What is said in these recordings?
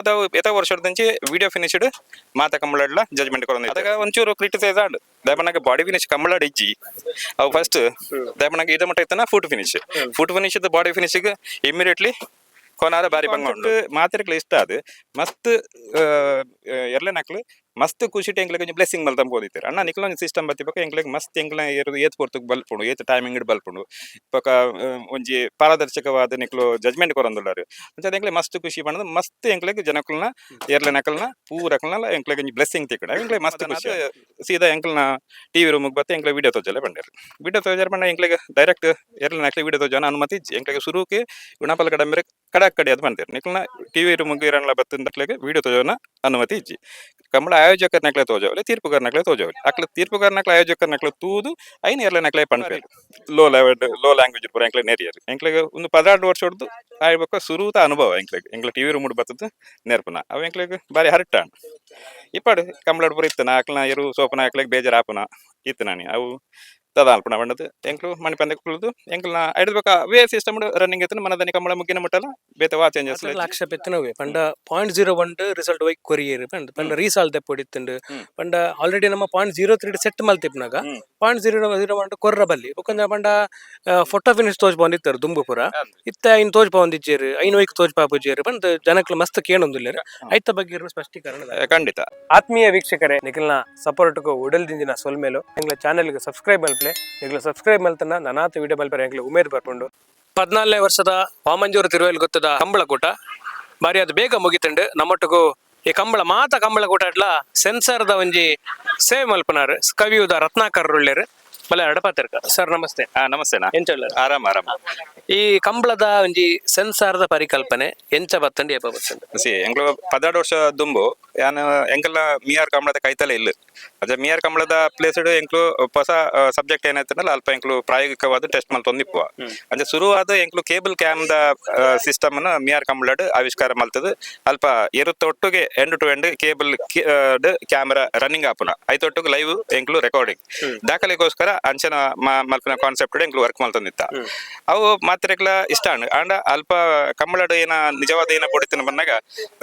ಅದಾವು ಏತ ವರ್ಷದಂಚಿ video finished ಮಾತ ಕಂಬಳಡ್ಲ ಜಜ್ಮೆಂಟ್ ಕೊರೊಂದು ಅದಾಗ ಒಂಚೂರು ಕ್ರಿಟಿಸೈಸ್ ಆಡ್ ದಯಪನಗೆ ಬಾಡಿ ಫಿನಿಶ್ ಕಂಬಳಡ್ ಇಜ್ಜಿ ಅವು ಫಸ್ಟ್ ದಯಪನಗೆ ಇದ ಮಟ್ಟ ಇತ್ತನ ಫುಟ್ ಫಿನಿಶ್ ಬಾಡಿ ಫಿನಿಶಿಗೆ ಇಮಿಡಿಯೇಟ್ಲಿ ಕೊನಾರ ಬಾರಿ ಬಂಗೊಂಡು ಮಾತಿರ್ಕ್ಲ ಇಷ್ಟ ಅದು ಮಸ್ತ್ ಎರ್ಲೆ ನಕ್ಲು ಮಸ್ತ್ ಖುಷಿ ಎಂಕ್ಲೆಗ್ ಒಂಜಿ ಬ್ಲೆಸ್ಸಿಂಗ್ ಮಲ್ತಂಬ ಬೋದಿತ್ತಾರೆ ಅಣ್ಣ ನಿಕ್ಲ ಒಂದು ಸಿಸ್ಟಮ್ ಬತ್ತಿಪಕ ಎಂಕ್ಲೆಗ್ ಮಸ್ತ್ ಎಂಕ್ಲ ಏತ್ ಪೊರ್ತುಗ್ ಬಲ್ಪುಂಡು ಏತ್ ಟೈಮಿಂಗ್ ಬಲ್ಪುಂಡು ಪಕ ಒಂಜಿ ಪಾರದರ್ಶಕವಾದ ನಿಕ್ಲು ಜಜ್ಮೆಂಟ್ ಕೊರೊಂದುಳ್ಳಾರು ಅಂಚ ಎಂಕ್ಲೆ ಮಸ್ತ್ ಖುಷಿ ಪಂಡ್ ಮಸ್ತ್ ಎಂಕ್ಲೆಗ್ ಜನಕ್ಲನ ಏರ್ಲೆ ನಕಲ್ನ ಪೂರಕ್ಲನ ಎಂಕ್ಲೆಗ್ ಒಂಜಿ ಬ್ಲೆಸ್ಸಿಂಗ್ ತಿಕ್ಕಡ ಎಂಕ್ಲೆಗ್ ಮಸ್ತ್ ಖುಷಿ ಸೀದಾ ಎಂಕ್ಲನ ಟಿವಿ ರೂಮಿಗೆ ಬತ್ತೆ ಎಂಕ್ಲೆ ವಿಡಿಯೋ ತೋಜಲೆ ಬಂದಿರು ವಿಡಿಯೋ ತೋಜಾರ ಪಂಡ ಎಂಕ್ಲೆಗ್ ಡೈರೆಕ್ಟ್ ಏರ್ಲೆ ನಕ್ಲೆ ವಿಡಿಯೋ ತೋಜನ ಅನುಮತಿ ಇಜ್ಜಿ ಎಂಕ್ಲೆಗ್ ಸುರುಕೆ ಗುಣಪಲ ಕಡಂಬರೆ ಕಡಕ್ ಕಡೆ ಅದು ಬಂದಿರು ನಿಕ್ಲನ ಟಿವಿ ರೂಮಿಗೆ ಇರಣ್ಣ ಬತ್ತಂದಕ್ಲೆಗ್ ವಿಡಿಯೋ ತೋಜನ ಅನುಮತಿ ಇಜ್ಜಿ ಕಂಬಳ ಆಯೋಜಕರ ನಕ್ಲೆ ತೋಜವಲೆ ತೀರ್ಪುಗಾರ ನಕ್ಲೆ ತೋಜವಲೆ ಅಕ್ಲ ತೀರ್ಪುಗಾರ ನಕ್ಲೆ ಆಯೋಜಕರ ನಕ್ಲೆ ತೂದು ಐನ್ Earle ನಕ್ಲೆ ಪಂಡ್ಪೇರು low level low language ಪೂರ ಎಂಕ್ಲೆ ನೆರಿಯರು ಎಂಕ್ಲೆಗ್ ಒಂದು 16 ವರ್ಷ ಹೊಡ್ದು ಆಯ್ಬೇಕು ಸುರೂತ ಅನುಭವ ಎಂಕ್ಲೆ ಟಿವಿ ರೂಮ್ ಬತ್ತದ ನೆರ್ಪುನ ಅವು ಎಂಕ್ಲೆಗ್ ಬಾರಿ ಹರ್ಟ ಇಪ್ಪಡು ಕಂಬಳಡ್ ಪೂರ ಇತ್ತನ ಅಕ್ಲನ ಎರು ಸೋಪನ ಅಕ್ಲೆಗ್ ಬೇಜಾರ್ ಆಪುನ ಇತ್ತನಾನಿ ಅವು ತದ ಅಲ್ಪನ ಬಂಡದು ಎಂಕ್ಲು ಮಣಿ ಪಂದಕ್ಕೆ ಕುಳಿದು ಎಂಕ್ಲನ ಐಡ್ಬೇಕ ವೇ ಸಿಸ್ಟಮ್ ರನ್ನಿಂಗ್ ಇತ್ತು ಮನದನಿ ಕಂಬಳ ಮುಗಿನ ಮುಟ್ಟಲ್ಲ ಬೇತ ವಾ ಚೇಂಜಸ್ ಲಕ್ಷ ಪೆತ್ತನವೇ ಪಂಡ 0.01 ರಿಸಲ್ಟ್ ವೈ ಕೊರಿಯರ್ ಪಂಡ ರೀಸಾಲ್ ತೆಪ್ಪೊಡಿತ್ತುಂಡು ಪಂಡ ಆಲ್ರೆಡಿ ನಮ್ಮ 0.03 ಸೆಟ್ ಮಲ್ತಿಪ್ನಾಗ 0.01 ಕೊರ್ರ ಬಲ್ಲಿ ಬೊಕೊಂಜ ಪಂಡ ಫೋಟೋ ಫಿನಿಶ್ ತೋಜ್ ಬಂದಿತ್ತಾರೆ ದುಂಬು ಪುರ ಇತ್ತ ಐನ್ ತೋಜ್ ಬಂದಿಜ್ಜೇರು ಐನ್ ವೈಕ್ ತೋಜ್ ಪಾಪುಜೇರು ಪಂಡ ಜನಕ್ಲು ಮಸ್ತ್ ಕೇಳೊಂದುಲ್ಲೇರು ಐತ ಬಗ್ಗೆ ಸ್ಪಷ್ಟೀಕರಣ ಖಂಡಿತ ಆತ್ಮೀಯ ವೀಕ್ಷಕರೇ ನಿಖಲ್ನ ಸಪೋರ್ಟ್ಗೂ ಉಡಲ್ ದಿಂಜಿನ ಸೊಲ್ಮೇಲು ಎಂಗ್ಲ ಚಾನೆಲ್ಗೆ ಸಬ್ಸ್ಕ್ರೈಬ್ ಮಲ್ಪಲೆ ನಿಖಲ್ ಸಬ್ಸ್ಕ್ರೈಬ್ ಮಲ್ತನ ನನಾತ ವಿಡಿಯೋ ಮಲ್ಪರೆ ಎಂಗ್ಲ ಉಮೇದ್ ಬರ್ಪುಂಡು 14ನೇ ವರ್ಷದ ವಾಮಂಜೂರು ತಿರುವೆಲ್ ಗೊತ್ತದ ಕಂಬಳ ಕೂಟ ಬಾರಿ ಅದು ಬೇಗ ಮುಗಿತಂಡು ನಮ್ಮೊಟ್ಟಿಗೂ ಈ ಕಂಬಳ ಮಾತ ಕಂಬಳ ಕೂಟ ಇಟ್ಲ ಸೆನ್ಸರ್ದ ಒಂಜಿ ಸೇವ್ ಮಲ್ಪನಾರು ಕವಿಯುದ ರತ್ನಾಕರ್ ಉಳ್ಳೇರು ಬಲೆ ಅಡಪಾತಿರ್ಕ ಸರ್ ನಮಸ್ತೆ. ನಮಸ್ತೆನಾ ಎಂಚ ಆರಾಮ್ ಆರಾಮ್. ಈ ಕಂಬಳದ ಒಂಜಿ ಸೆನ್ಸಾರ್ದ ಪರಿಕಲ್ಪನೆ ಎಂಚ ಬತ್ತಂಡಿ ಏಪ ಬತ್ತಂಡು ಸಿ ಎಂಕ್ಲು 16 ವರ್ಷ ದುಂಬು ಯಾನ್ ಎಂಕಲ್ನ ಮಿಯಾರ್ ಕಂಬಳದ ಕೈತಲೆ ಇಲ್ಲ ಅದ ಮಿಯಾರ್ ಕಂಬಳದ ಪ್ಲೇಸ್ಡ್ ಎಂಕ್ಲು ಹೊಸ ಸಬ್ಜೆಕ್ಟ್ ಏನಾಯ್ತನಲ್ಲ ಅಲ್ಪ ಎಂಕ್ಲು ಪ್ರಾಯೋಗಿಕವಾದ ಟೆಸ್ಟ್ ಮಲ್ತೊಂದಿಪ್ಪುವ ಅಂದ್ರೆ ಶುರುವಾದ ಎಂಕ್ಲು ಕೇಬಲ್ ಕ್ಯಾಮ್ದ ಸಿಸ್ಟಮ್ ಅನ್ನ ಮಿಯಾರ್ ಕಂಬಳಡ್ ಆವಿಷ್ಕಾರ ಮಲ್ತದ ಅಲ್ಪ ಎರುತ್ತೊಟ್ಟಿಗೆ end to end cable camera running ಆಪುನ ಐತೊಟ್ಟಿಗೆ ಲೈವ್ ಎಂಕ್ಲು ರೆಕಾರ್ಡಿಂಗ್ ದಾಖಲೆಗೋಸ್ಕರ ಅಂಚನ ಮಲ್ಪಿನ ಕಾನ್ಸೆಪ್ಟ್ ಎಂಕ್ಲು ವರ್ಕ್ ಮಲ್ತೊಂದಿತ್ತ ಅವು ಮಾತ್ರೆಗ್ಲ ಇಷ್ಟ ಅಂಡ ಅಲ್ಪ ಕಂಬಳಡ್ ಏನ ನಿಜವಾದ ಏನ ಪೊಡಿತಿನ ಬಂದಾಗ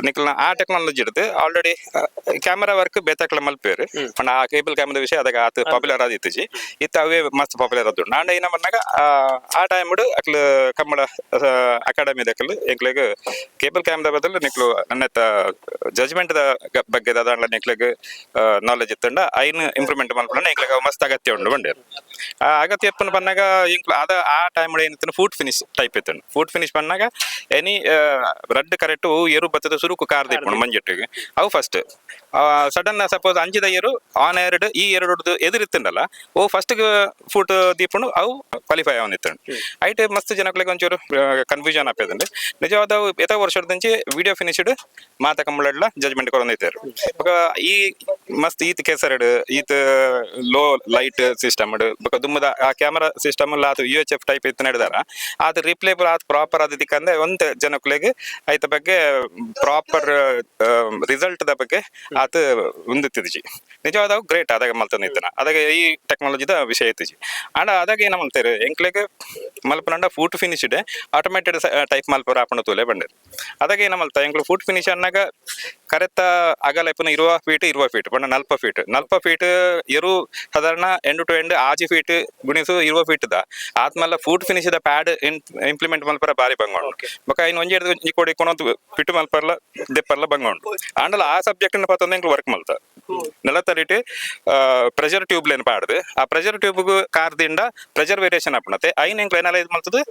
ನಿಕ್ಲನ ಆ ಟೆಕ್ನಾಲಜಿ ಇಡ್ದು ಆಲ್ರೆಡಿ ಕ್ಯಾಮರಾ ವರ್ಕ್ ಬೇತಾಕ್ಲ ಮಲ್ಪೇರು ಪಂಡ ಆ ಕೇಬಲ್ ಕ್ಯಾಮರಾ ವಿಷಯ ಅದಾಗ ಆತ ಪಾಪ್ಯುಲರ್ ಆದಿತ್ತುಜಿ ಇತ್ತ ಅವೇ ಮಸ್ತ್ ಪಾಪ್ಯುಲರ್ ಆದ್ದು ನಾಂಡ ಏನ ಬಂದಾಗ ಆ ಟೈಮ್ ಅಕ್ಲು ಕಂಬಳ ಅಕಾಡೆಮಿ ದಕ್ಕಲು ಎಂಕ್ಲೆಗ್ ಕೇಬಲ್ ಕ್ಯಾಮ್ರಾ ಬದಲು ನಿಕ್ಲು ನನ್ನತ್ತ ಜಜ್ಮೆಂಟ್ ದ ಬಗ್ಗೆ ಅದಾಂಡ್ಲ ನಿಕ್ಲೆಗ್ ನಾಲೆಜ್ ಇತ್ತಂಡ ಐನ್ ಇಂಪ್ರೂವ್ಮೆಂಟ್ ಮಲ್ಪನ ಎಂಕ್ಲೆಗ್ ಮಸ್ತ್ ಅಗತ್ಯ ಉಂಡು ಬಂಡೇರು ಆ ಅಗತ್ಯ ಇಪ್ಪನ ಬಂದಾಗ ಇಂಕ್ಲು ಅದ ಆ ಟೈಮ್ ಏನಿತ್ತು ಫುಟ್ ಫಿನಿಶ್ ಟೈಪ್ ಇತ್ತು ಫುಟ್ ಫಿನಿಶ್ ಬಂದಾಗ ಎನಿ ರಡ್ ಕರೆಕ್ಟ್ ಏರು ಬತ್ತದ ಸುರುಕು ಕಾರ್ ದಿಪ್ಪುಂಡು ಮಂಜೆಟ್ಟಿಗೆ ಅವು ಫಸ್ಟ್ ಸಡನ್ ಸಪೋಸ್ ಅಂಜಿದ ಏರು ಆನ್ ಎರಡು ಈ ಎರಡು ಎದುರಿತ್ತಂಡಲ್ಲ ಓ ಫಸ್ಟ್ ಫುಟ್ ದೀಪುಂಡು ಅವು ಕ್ವಾಲಿಫೈ ಅವನಿತ್ತಂಡು ಐಟ್ ಮಸ್ತ್ ಜನಕ್ಲೆಗ್ ಒಂಚೂರು ಕನ್ಫ್ಯೂಷನ್ ಆಪೇದಂಡೆ ನಿಜವಾದ ಏತ ವರ್ಷದಂಚಿ ವಿಡಿಯೋ ಫಿನಿಶ್ಡ್ ಮಾತ ಕಂಬಳಡ್ಲ ಜಜ್ಮೆಂಟ್ ಕೊರೊಂದಿತ್ತೇರು ಈ ಮಸ್ತ್ ಈತ್ ಕೆಸರಡ್ ಈತ್ ಲೋ ಲೈಟ್ ಸಿಸ್ಟಮ್ ದುಮ್ಮದ ಆ ಕ್ಯಾಮರಾ ಸಿಸ್ಟಮ್ ಆತು UHF ಟೈಪ್ ಇತ್ತು ನಡೆದಾರ ಅದು ರಿಪ್ಲೇಬಲ್ ಆತ್ ಪ್ರಾಪರ್ ಆದಿಕ್ಕಂದ್ರೆ ಒಂದ್ ಜನಕ್ಲೆಗ್ ಐತ ಬಗ್ಗೆ ಪ್ರಾಪರ್ ರಿಸಲ್ಟ್ ದ ಬಗ್ಗೆ ಆತ ಹೊಂದಿತ್ತಿದ್ಜಿ ನಿಜವಾದ ಗ್ರೇಟ್ ಅದಾಗ ಮಲ್ತನಿತ್ತನ ಅದಾಗ ಈ ಟೆಕ್ನಾಲಜಿದ ವಿಷಯ ಇತ್ತಿಜಿ ಅಂಡ ಅದಾಗ ಏನ ಮಲ್ತೇರು ಎಂಕ್ಲೆಗ್ ಮಲ್ಪನಂಡ ಫುಟ್ ಫಿನಿಶ್ಡ್ ಆಟೋಮೇಟೆಡ್ ಟೈಪ್ ಮಲ್ಪರ ಆಪಣ ತೂಲೆ ಬಂಡೇರು ಅದಾಗ ಏನ ಮಲ್ತ ಎಂಕ್ಲು ಫುಟ್ ಫಿನಿಶ್ ಅನ್ನಗ ಕರೆಕ್ಟ್ ಅಗಲ ಇಪ್ಪನ 20 ಫೀಟ್ ಪಂಡ 40 ಫೀಟ್ ಎರು ಸಾಧಾರಣ ಎಂಡ್ ಟು ಎಂಡ್ ಆಜಿ ಫೀಟ್ ಗುಣಿಸು 20 ಫೀಟ್ ದ ಆತ್ಮಲ್ಲ ಫುಟ್ ಫಿನಿಶ್ ದ ಪ್ಯಾಡ್ ಇಂಪ್ಲಿಮೆಂಟ್ ಮಲ್ಪರ ಬಾರಿ ಬಂಗೊಂಡು ಬೊಕ ಇನ್ ಒಂಜಿ ಈ ಕೊಡಿ ಕೊನೊಂದು ಫಿಟ್ ಮಲ್ಪರ್ಲ ದೆಪ್ಪರ್ಲ ಬಂಗೊಂಡು ಆಂಡಲ ಆ ಸಬ್ಜೆಕ್ಟ್ ಪತ್ತೊಂದು ಎಂಕ್ಲು ವರ್ಕ್ ಮಲ್ತ ನೆಲತರಿಟ್ ಪ್ರೆಷರ್ ಟ್ಯೂಬ್ ಲೇನ್ ಪಾಡ್ದು ಆ ಪ್ರೆಷರ್ ಟ್ಯೂಬ್ ಕಾರ್ದಿಂದ ಪ್ರೆಷರ್ ವೇರಿಯೇಷನ್ ಆಪಣತೆ ಐನ್ ಎಂಕ್ಲು ಎನಲೈಸ್ ಮಲ್ತದು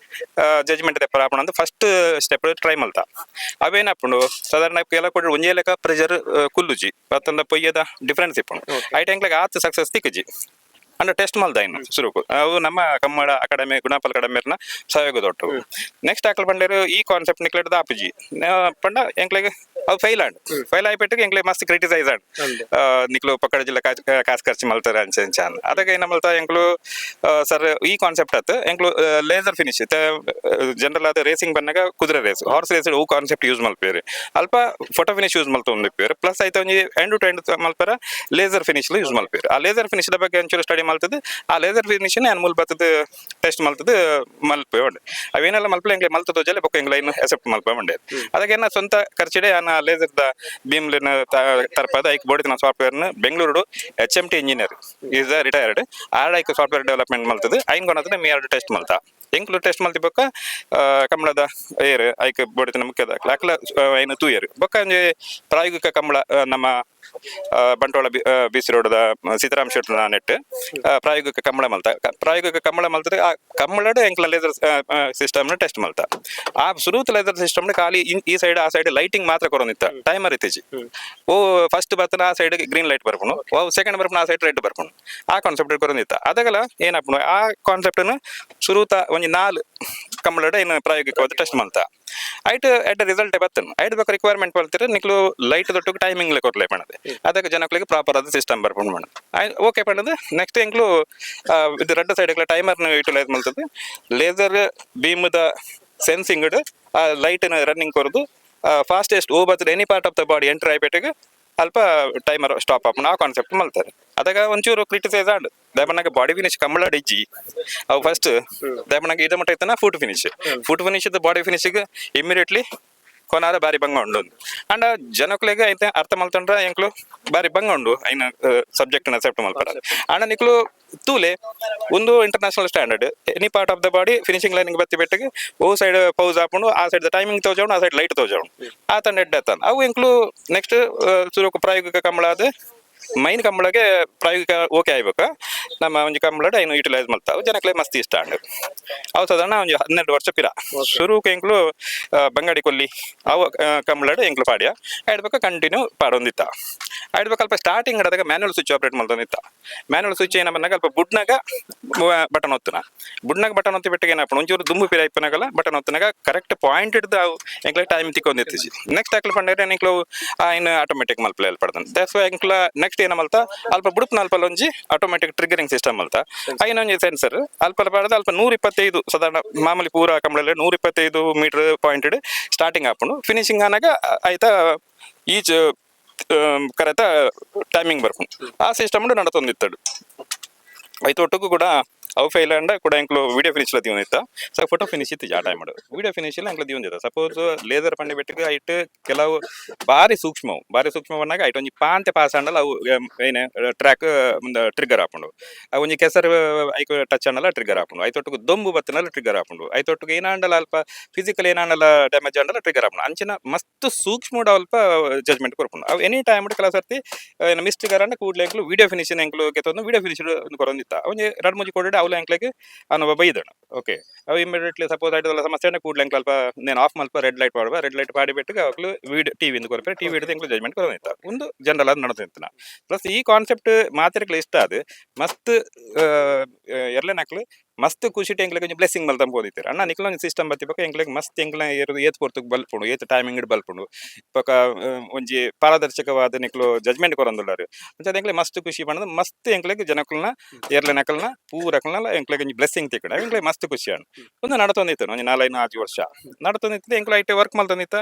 ಜಜ್ಮೆಂಟ್ ದೆಪ್ಪರ ಆಪಣ ಫಸ್ಟ್ ಸ್ಟೆಪ್ ಟ್ರೈ ಮಲ್ತ ಅವೇನಪ್ಪುಂಡು ಸಾಧಾರಣ ಕೆಲ ಕೊಡಿ ಒಂಜೇ ಲೆಕ್ಕ ಪ್ರೆಷರ್ ಕುಲ್ಲುಜಿ ಪತ್ತೊಂದ ಪೊಯ್ಯದ ಡಿಫ್ರೆನ್ಸ್ ಇಪ್ಪುಂಡು ಐ ಟೈಮ್ಲೆಗ್ ಆತ್ ಸಕ್ಸಸ್ ತಿಕ್ಕಜಿ ಅಂಡ್ ಟೆಸ್ಟ್ ಮಲ್ದ ಇನ್ನು ಸುರುಕು ಅವು ನಮ್ಮ ಕಮ್ಮಡ ಅಕಾಡೆಮಿ ಗುಣಪಲ್ ಅಕಾಡೆಮಿರ್ನ ಸಹಯೋಗ ದೊಟ್ಟು ನೆಕ್ಸ್ಟ್ ಆಕಲ್ ಬಂಡೇರು ಈ ಕಾನ್ಸೆಪ್ಟ್ ನಿಕ್ಲೆಡ್ ದಾಪುಜಿ ಪಂಡ ಎಂಕ್ಲೆಗ್ ಅವು ಫೈಲ್ ಆಯ್ಬಿಟ್ಟಿಗೆ ಎಂಕ್ಲೆಗ್ ಮಸ್ತ್ ಕ್ರಿಟಿಸೈಸ್ ಆಡ್ ನಿಕ್ಲು ಪಕ್ಕಡ ಜಿಲ್ಲೆ ಕಾಸು ಖರ್ಚು ಮಲ್ತಾರೆ ಅಂಚಾನ್ ಅದಾಗ ಏನ ಮಲ್ತ ಎಂಕ್ಲು ಸರ್ ಈ ಕಾನ್ಸೆಪ್ಟ್ ಆತ್ ಎಂಕ್ಲು ಲೇಸರ್ ಫಿನಿಶ್ ಜನರಲ್ ಆದ ರೇಸಿಂಗ್ ಬಂದಾಗ ಕುದುರೆ ರೇಸ್ ಹಾರ್ಸ್ ರೇಸ್ ಹೂ ಕಾನ್ಸೆಪ್ಟ್ ಯೂಸ್ ಮಲ್ಪೇರು ಅಲ್ಪ ಫೋಟೋ ಫಿನಿಶ್ ಯೂಸ್ ಮಲ್ತ ಒಂದಿಪ್ಪೇರು ಪ್ಲಸ್ ಆಯ್ತು ಒಂಜಿ ಎಂಡ್ ಟು ಎಂಡ್ ಮಲ್ಪರ ಲೇಸರ್ ಫಿನಿಶ್ ಯೂಸ್ ಮಲ್ಪೇರು ಆ ಲೇಸರ್ ಫಿನಿಶ್ ಬಗ್ಗೆ ಒಂಚೂರು ಸ್ಟಡಿ ಮಲ್ತದ್ದು ಆ ಲೇಸರ್ ಫಿನಿಶ್ ನಾನು ಮೂಲ ಬರ್ತದ ಟೆಸ್ಟ್ ಮಲ್ತದ್ದು ಮಲ್ಪೆ ಉಂಡೆ ಅವೇನೆಲ್ಲ ಮಲ್ಪಲೆ ಎಂಗ್ಲೆ ಮಲ್ತದ ಜೊಲೆ ಬೊಕ್ಕ ಎಂಗ್ಲ ಇನ್ನು ಎಸೆಪ್ಟ್ ಮಲ್ಪೆ ಉಂಡೆ ಅದಕ್ಕೆ ನಾ ಸ್ವಂತ ಖರ್ಚಿಡೆ ಆ ಲೇಸರ್ದ ಭೀಮ್ಲಿನ ತರಪದ ಐಕ್ ಬೋಡಿನ ಸಾಫ್ಟ್ವೇರ್ನ Bengaluru HMT engineer is retired ಆಡ ಐಕ್ ಸಾಫ್ಟ್ವೇರ್ ಡೆವಲಪ್ಮೆಂಟ್ ಮಲ್ತದ್ದು ಐನ್ ಕೊನದ ಮೀ ಎರಡು ಟೆಸ್ಟ್ ಮಲ್ತ ಎಂಕ್ಲು ಟೆಸ್ಟ್ ಮಲ್ತಿ ಬೊಕ್ಕ ಕಂಬಳದ ಏರ್ ಐಕ್ ಬೋಡಿನ ಮುಖ್ಯದ ಅಕ್ಲ ಐನು ತೂಯರ್ ಬೊಕ್ಕ ಒಂಜಿ ಪ್ರಾಯೋಗಿಕ ಕಂಬಳ ನಮ್ಮ ಬಂಟ್ವಾಳ BC ರೋಡ್ದ ಸೀತಾರಾಮ್ ಶೆಟ್ರ ನೆಟ್ ಪ್ರಾಯೋಗಿಕ ಕಂಬಳ ಮಲ್ತ ಪ್ರಾಯೋಗಿಕ ಕಂಬಳ ಮಲ್ತದ ಆ ಕಂಬಳದ ಎಂಕ್ಲ ಲೇಸರ್ ಸಿಸ್ಟಮ್ನ ಟೆಸ್ಟ್ ಮಲ್ತ ಆ ಸುರುತ ಲೇಸರ್ ಸಿಸ್ಟಮ್ನ ಖಾಲಿ ಈ ಸೈಡ್ ಆ ಸೈಡ್ ಲೈಟಿಂಗ್ ಮಾತ್ರ ಕೊರೊಂದಿತ್ತ ಟೈಮರ್ ಇತ್ತೀಚಿ ಓ ಫಸ್ಟ್ ಬರ್ತನ ಆ ಸೈಡ್ ಗ್ರೀನ್ ಲೈಟ್ ಬರ್ಪುನು ಓ ಸೆಕೆಂಡ್ ಬರ್ಪುನು ಆ ಸೈಡ್ ರೆಡ್ ಬರ್ಪುನು ಆ ಕಾನ್ಸೆಪ್ಟ್ ಕೊರೊಂದಿತ್ತ ಅದಗಲ ಏನಪ್ಪನು ಆ ಕಾನ್ಸೆಪ್ಟ್ನ ಸುರುತ ಒಂಜಿ 4 ಕಂಬಳದ ಏನು ಪ್ರಾಯೋಗಿಕವಾದ ಟೆಸ್ಟ್ ಮಲ್ತ ಐಟ್ ಎಟ್ ರಿಸಲ್ಟ್ ಬರ್ತನು ಐಟ್ ಬೇಕು ರಿಕ್ವೈರ್ಮೆಂಟ್ ಬರ್ತೀರ ನಿಕ್ಲು ಲೈಟ್ ತೊಟ್ಟು ಟೈಮಿಂಗ್ ಕೊರ್ಲೆ ಪಣದೆ ಅದಕ್ಕೆ ಜನಗಳಿಗೆ ಪ್ರಾಪರ್ ಆದ ಸಿಸ್ಟಮ್ ಬರ್ಕೊಂಡು ಮಾಡ ಓಕೆ ಪಣದು ನೆಕ್ಸ್ಟ್ ಎಂಕ್ಲು ಇದು ರೆಡ್ ಸೈಡ್ ಟೈಮರ್ನ ಯುಟಿಲೈಸ್ ಮಾಡ್ತದೆ ಲೇಸರ್ ಬೀಮ್ದ ಸೆನ್ಸಿಂಗ್ ಆ ಲೈಟ್ನ ರನ್ನಿಂಗ್ ಕೊರದು ಫಾಸ್ಟೆಸ್ಟ್ ಓ ಬರ್ತದೆ any part of the body enter ಆಯ್ಬಿಟ್ಟಿಗೆ ಅಲ್ಪ ಟೈಮರ್ ಸ್ಟಾಪ್ ಆಪಣ ಆ ಕಾನ್ಸೆಪ್ಟ್ ಮಲ್ತಾರೆ ಅದಾಗ ಒಂಚೂರು ಕ್ರಿಟಿಸೈಸ್ ಆಡು ದಯಮನಾಗ ಬಾಡಿ ಫಿನಿಶ್ ಕಂಬಳ ಇಜ್ಜಿ ಅವು ಫಸ್ಟ್ ದಯಮನಾಗ ಇದ ಮಟ್ಟ ಇತ್ತನ ಫುಟ್ ಫಿನಿಶ್ ಬಾಡಿ ಫಿನಿಶಿಗೆ ಇಮಿಡಿಯೇಟ್ಲಿ ಕೊನಾರ ಬಾರಿ ಬಂಗ ಉಂಡು ಅಂಡ್ ಜನಕ್ಲೆಗೆ ಐತೆ ಅರ್ಥ ಮಲ್ತಂಡ್ರ ಎಂಕ್ಲು ಬಾರಿ ಬಂಗ ಉಂಡು ಐನ ಸಬ್ಜೆಕ್ಟ್ ಅಕ್ಸೆಪ್ಟ್ ಮಲ್ಪಡ ಅಂಡ ನಿಕ್ಲು ತೂಲೆ ಒಂದು international standard any part of the body finishing lining ಬತ್ತಿ ಬೆಟ್ಟಿಗೆ ಓ ಸೈಡ್ ಪೌಸ್ ಹಾಕೊಂಡು ಆ ಸೈಡ್ ಟೈಮಿಂಗ್ ತೋಜಾವಣ ಆ ಸೈಡ್ ಲೈಟ್ ತೋಜಾವಣ ಆ ತಂಡ ಎಡ್ಡತ್ತಾನ ಅವು ಎಂಕ್ಲು ನೆಕ್ಸ್ಟ್ ಸುರುಕು ಪ್ರಾಯೋಗಿಕ ಕಂಬಳ ಅದು ಮೈನ್ ಕಂಬಳಗೆ ಪ್ರಾಯೋಗಿಕ ಓಕೆ ಆಗ್ಬೇಕ ನಮ್ಮ ಒಂಜಿ ಕಂಬಳ ಐನು ಯುಟಿಲೈಸ್ ಮಾಡ್ತಾವ ಜನಕ್ಲೆ ಮಸ್ತ್ ಇಷ್ಟ ಅಂಡ್ ಅವು ಸಾಧಾರಣ ಒಂಜಿ 12 ವರ್ಷ ಪಿರ ಶುರುಕ್ಕೆ ಎಂಕ್ಲು ಬಂಗಾಡಿ ಕೊಲ್ಲಿ ಅವು ಕಂಬಳ ಎಂಕ್ಲು ಪಾಡ್ಯ ಆಡ್ಬೇಕ ಕಂಟಿನ್ಯೂ ಪಾಡೊಂದಿತ್ತ ಆಡ್ಬೇಕು ಅಲ್ಪ ಸ್ಟಾರ್ಟಿಂಗ್ ಆದಾಗ ಮ್ಯಾನ್ಯಲ್ ಸ್ವಿಚ್ ಆಪರೇಟ್ ಮಾಡ್ತಂದಿತ್ತ ಮ್ಯಾನ್ಯಲ್ ಸ್ವಿಚ್ ಏನ ಬಂದಾಗ ಅಲ್ಪ ಬುಡ್ನಾಗ ಬಟನ್ ಒತ್ತನ ಬುಡ್ನಾಗ ಬಟನ್ ಒತ್ತಿ ಬಿಟ್ಟಿಗೆ ಏನಪ್ಪ ಒಂಚೂರು ದುಂಬು ಪಿರ ಇಪ್ಪನಾಗಲ್ಲ ಬಟನ್ ಒತ್ತನಾಗ ಕರೆಕ್ಟ್ ಪಾಯಿಂಟ್ ಹಿಡ್ದು ಅವು ಎಂಕ್ಲ ಟೈಮ್ ತಿಕ್ಕೊಂದಿತ್ತಿಸಿ ನೆಕ್ಸ್ಟ್ ಆಕ್ಲ ಪಂಡ್ರೆ ಎಂಕ್ಲು ಇನ್ನು ಆಟೋಮೆಟಿಕ್ ಮಲ್ಪಲೆ ಪಡ್ತಾನೆ ದಟ್ಸ್ ವೈ ಎಂಕ್ಲ ನೆಕ್ಸ್ಟ್ ಏನ ಮಲ್ತ ಅಲ್ಪ ಬುಡುಪ್ನ ಅಲ್ಪ ಒಂಜಿ ಆಟೋಮೆಟಿಕ್ ಟ್ರಿಗರಿಂಗ್ ಸಿಸ್ಟಮ್ ಮಲ್ತ ಐನೊಂಜಿ ಸೆನ್ಸರ್ ಅಲ್ಪ ಪಾಡದ ಅಲ್ಪ 125 ಸಾಧಾರಣ ಮಾಮೂಲಿ ಪೂರ ಕಂಬಳಲ್ಲಿ 125 ಮೀಟರ್ ಪಾಯಿಂಟ್ ಸ್ಟಾರ್ಟಿಂಗ್ ಹಾಕೊಂಡು ಫಿನಿಶಿಂಗ್ ಆನಾಗ ಆಯ್ತಾ ಈಚ್ ಕರೆತ ಟೈಮಿಂಗ್ ಬರ್ಕೊಂಡು ಆ ಸಿಸ್ಟಮ್ ನಡತೊಂದಿತ್ತಡು ಐತೊಟ್ಟಿಗೂ ಕೂಡ ಅವು ಫೈಲ್ ಅಂಡ ಕೂಡ ಎಂಕ್ಲು ವಿಡಿಯೋ ಫಿನಿಶ್ ದಿವನಿತ್ತ ಸೊ ಫೋಟೋ ಫಿನಿಶ್ ಇತ್ತು ಆ ಟೈಮ್ ವಿಡಿಯೋ ಫಿನಿಶ್ ಇಲ್ಲ ಎಂಕ್ಲು ದಿವಂದಿತ್ತ ಸಪೋಸ್ ಲೇಸರ್ ಪಂಡೆ ಬಿಟ್ಟಿಗೆ ಐಟ್ ಕೆಲವು ಬಾರಿ ಸೂಕ್ಷ್ಮವನ್ನಾಗ ಐಟ್ ಒಂಜಿ ಪಾಂತೆ ಪಾಸ್ ಅಂಡಲ್ಲ ಅವು ಏನೇ ಟ್ರ್ಯಾಕ್ ಮುಂದೆ ಟ್ರಿಗರ್ ಹಾಕೊಂಡು ಅವು ಒಂಜಿ ಕೆಸರು ಐಕ್ ಟಚ್ ಅಂಡಲ್ಲ ಟ್ರಿಗರ್ ಹಾಕೊಂಡು ಐತೊಟ್ಟಿಗೆ ದೊಂಬು ಬತ್ತನಲ್ಲ ಟ್ರಿಗರ್ ಹಾಕೊಂಡು ಐತೊಟ್ಟಿಗೆ ಏನಾಂಡಲ್ಲ ಅಲ್ಪ ಫಿಸಿಕಲ್ ಏನಾಂಡಲ್ಲ ಡ್ಯಾಮೇಜ್ ಅಂಡಲ್ಲ ಟ್ರಿಗರ್ ಹಾಕೊಂಡು ಅಂಚಿನ ಮಸ್ತ್ ಸೂಕ್ಷ್ಮ ಅಲ್ಪ ಜಜ್ಮೆಂಟ್ ಕೊರ್ಕೊಂಡು ಅವು ಎನಿ ಟೈಮ್ ಕೆಲವು ಸರ್ತಿ ಮಿಸ್ಟಿಗರ್ ಅಂಡ ಕೂಡ್ಲೆ ಎಂಕ್ಲು ವಿಡಿಯೋ ಫಿನಿಶ್ ಎಂಕ್ಲು ಕೆತ್ತೊಂದು ವಿಡಿಯೋ ಫಿನಿಶ್ ಕೊರೊಂದಿತ್ತ ಒಂಜಿ 2-3 ಕೊಡೆ ಅವಲ ಎಂಕ್ಲೆಗೆ ಅನುಭವ ಬೈದಣ ಓಕೆ ಅವು ಇಮಿಡಿಯೇಟ್ಲಿ ಸಪೋಸ್ ಆಯ್ತಲ್ಲ ಸಮಸ್ಯೆ ಕೂಡ್ಲೆ ಎಂಕ್ಲು ಅಲ್ಪ నేను ಆಫ್ ಮಲ್ಪ ರೆಡ್ ಲೈಟ್ ಮಾಡುವ ರೆಡ್ ಲೈಟ್ ಪಾಡಿ ಬಿಟ್ಟಿಗೆ ಅವಾಗಲೂ ವಿಡಿಯೋ ಟಿವಿಯಿಂದ ಕೊರಪೆ ಟಿವಿ ಹಿಡಿದು ಎಂಕ್ಲು ಜಜ್ಮೆಂಟ್ ಕೊರೊಂದಿತ್ತ ಒಂದು ಜನರಲ್ ಅದು ನಡೆದಿತ್ತು ಪ್ಲಸ್ ಈ ಕಾನ್ಸೆಪ್ಟ್ ಮಾತಿರಕ್ಲೆ ಇಷ್ಟ ಅದು ಮಸ್ತ್ ಎರ್ಲೆನಕ್ಲು ಮಸ್ತ್ ಖುಷಿ ಎಂಕ್ಲೆಗೆ ಒಂಜಿ ಬ್ಲೆಸ್ಸಿಂಗ್ ಮಲ್ತಂಬ ಓದಿತ್ತೀರ ಅಣ್ಣ ನಿಕ್ಲ ಒಂದು ಸಿಸ್ಟಮ್ ಬತ್ತಿಪಕ್ಕ ಎಂಕ್ಲೆಗೆ ಮಸ್ತ್ ಎಂಕ್ಲ ಏತ್ ಪೊರ್ತುಗ್ ಬಲ್ಪುಂಡು ಏತ್ ಟೈಮಿಂಗ್ ಬಲ್ಪುಂಡು ಪಕ್ಕ ಒಂಜಿ ಪಾರದರ್ಶಕವಾದ ನಿಕ್ಲು ಜಜ್ಮೆಂಟ್ ಕೊರೊಂದುಳ್ಳಾರು ಅಂಚ ಎಂಕ್ಲೆ ಮಸ್ತ್ ಖುಷಿ ಪಂಡದು ಮಸ್ತ್ ಎಂಕ್ಲೆಗೆ ಜನಕಲ್ನ ಏರ್ಲೆ ನಕಲ್ನ ಪೂರಕಲ್ನ ಎಂಕ್ಲೆಗೆ ಒಂಜಿ ಬ್ಲೆಸ್ಸಿಂಗ್ ತಿಕ್ಕಡ ಎಂಕ್ಲೆ ಮಸ್ತ್ ಖುಷಿ ಅಣ್ಣ ಒಂದು ನಡತೊಂದಿತ್ತು ಒಂಜಿ 4-5 ವರ್ಷ ನಡತೊಂದಿತ್ತು ಎಂಕ್ಲೆ ಐಟೆ ವರ್ಕ್ ಮಲ್ತೊಂದಿತ್ತ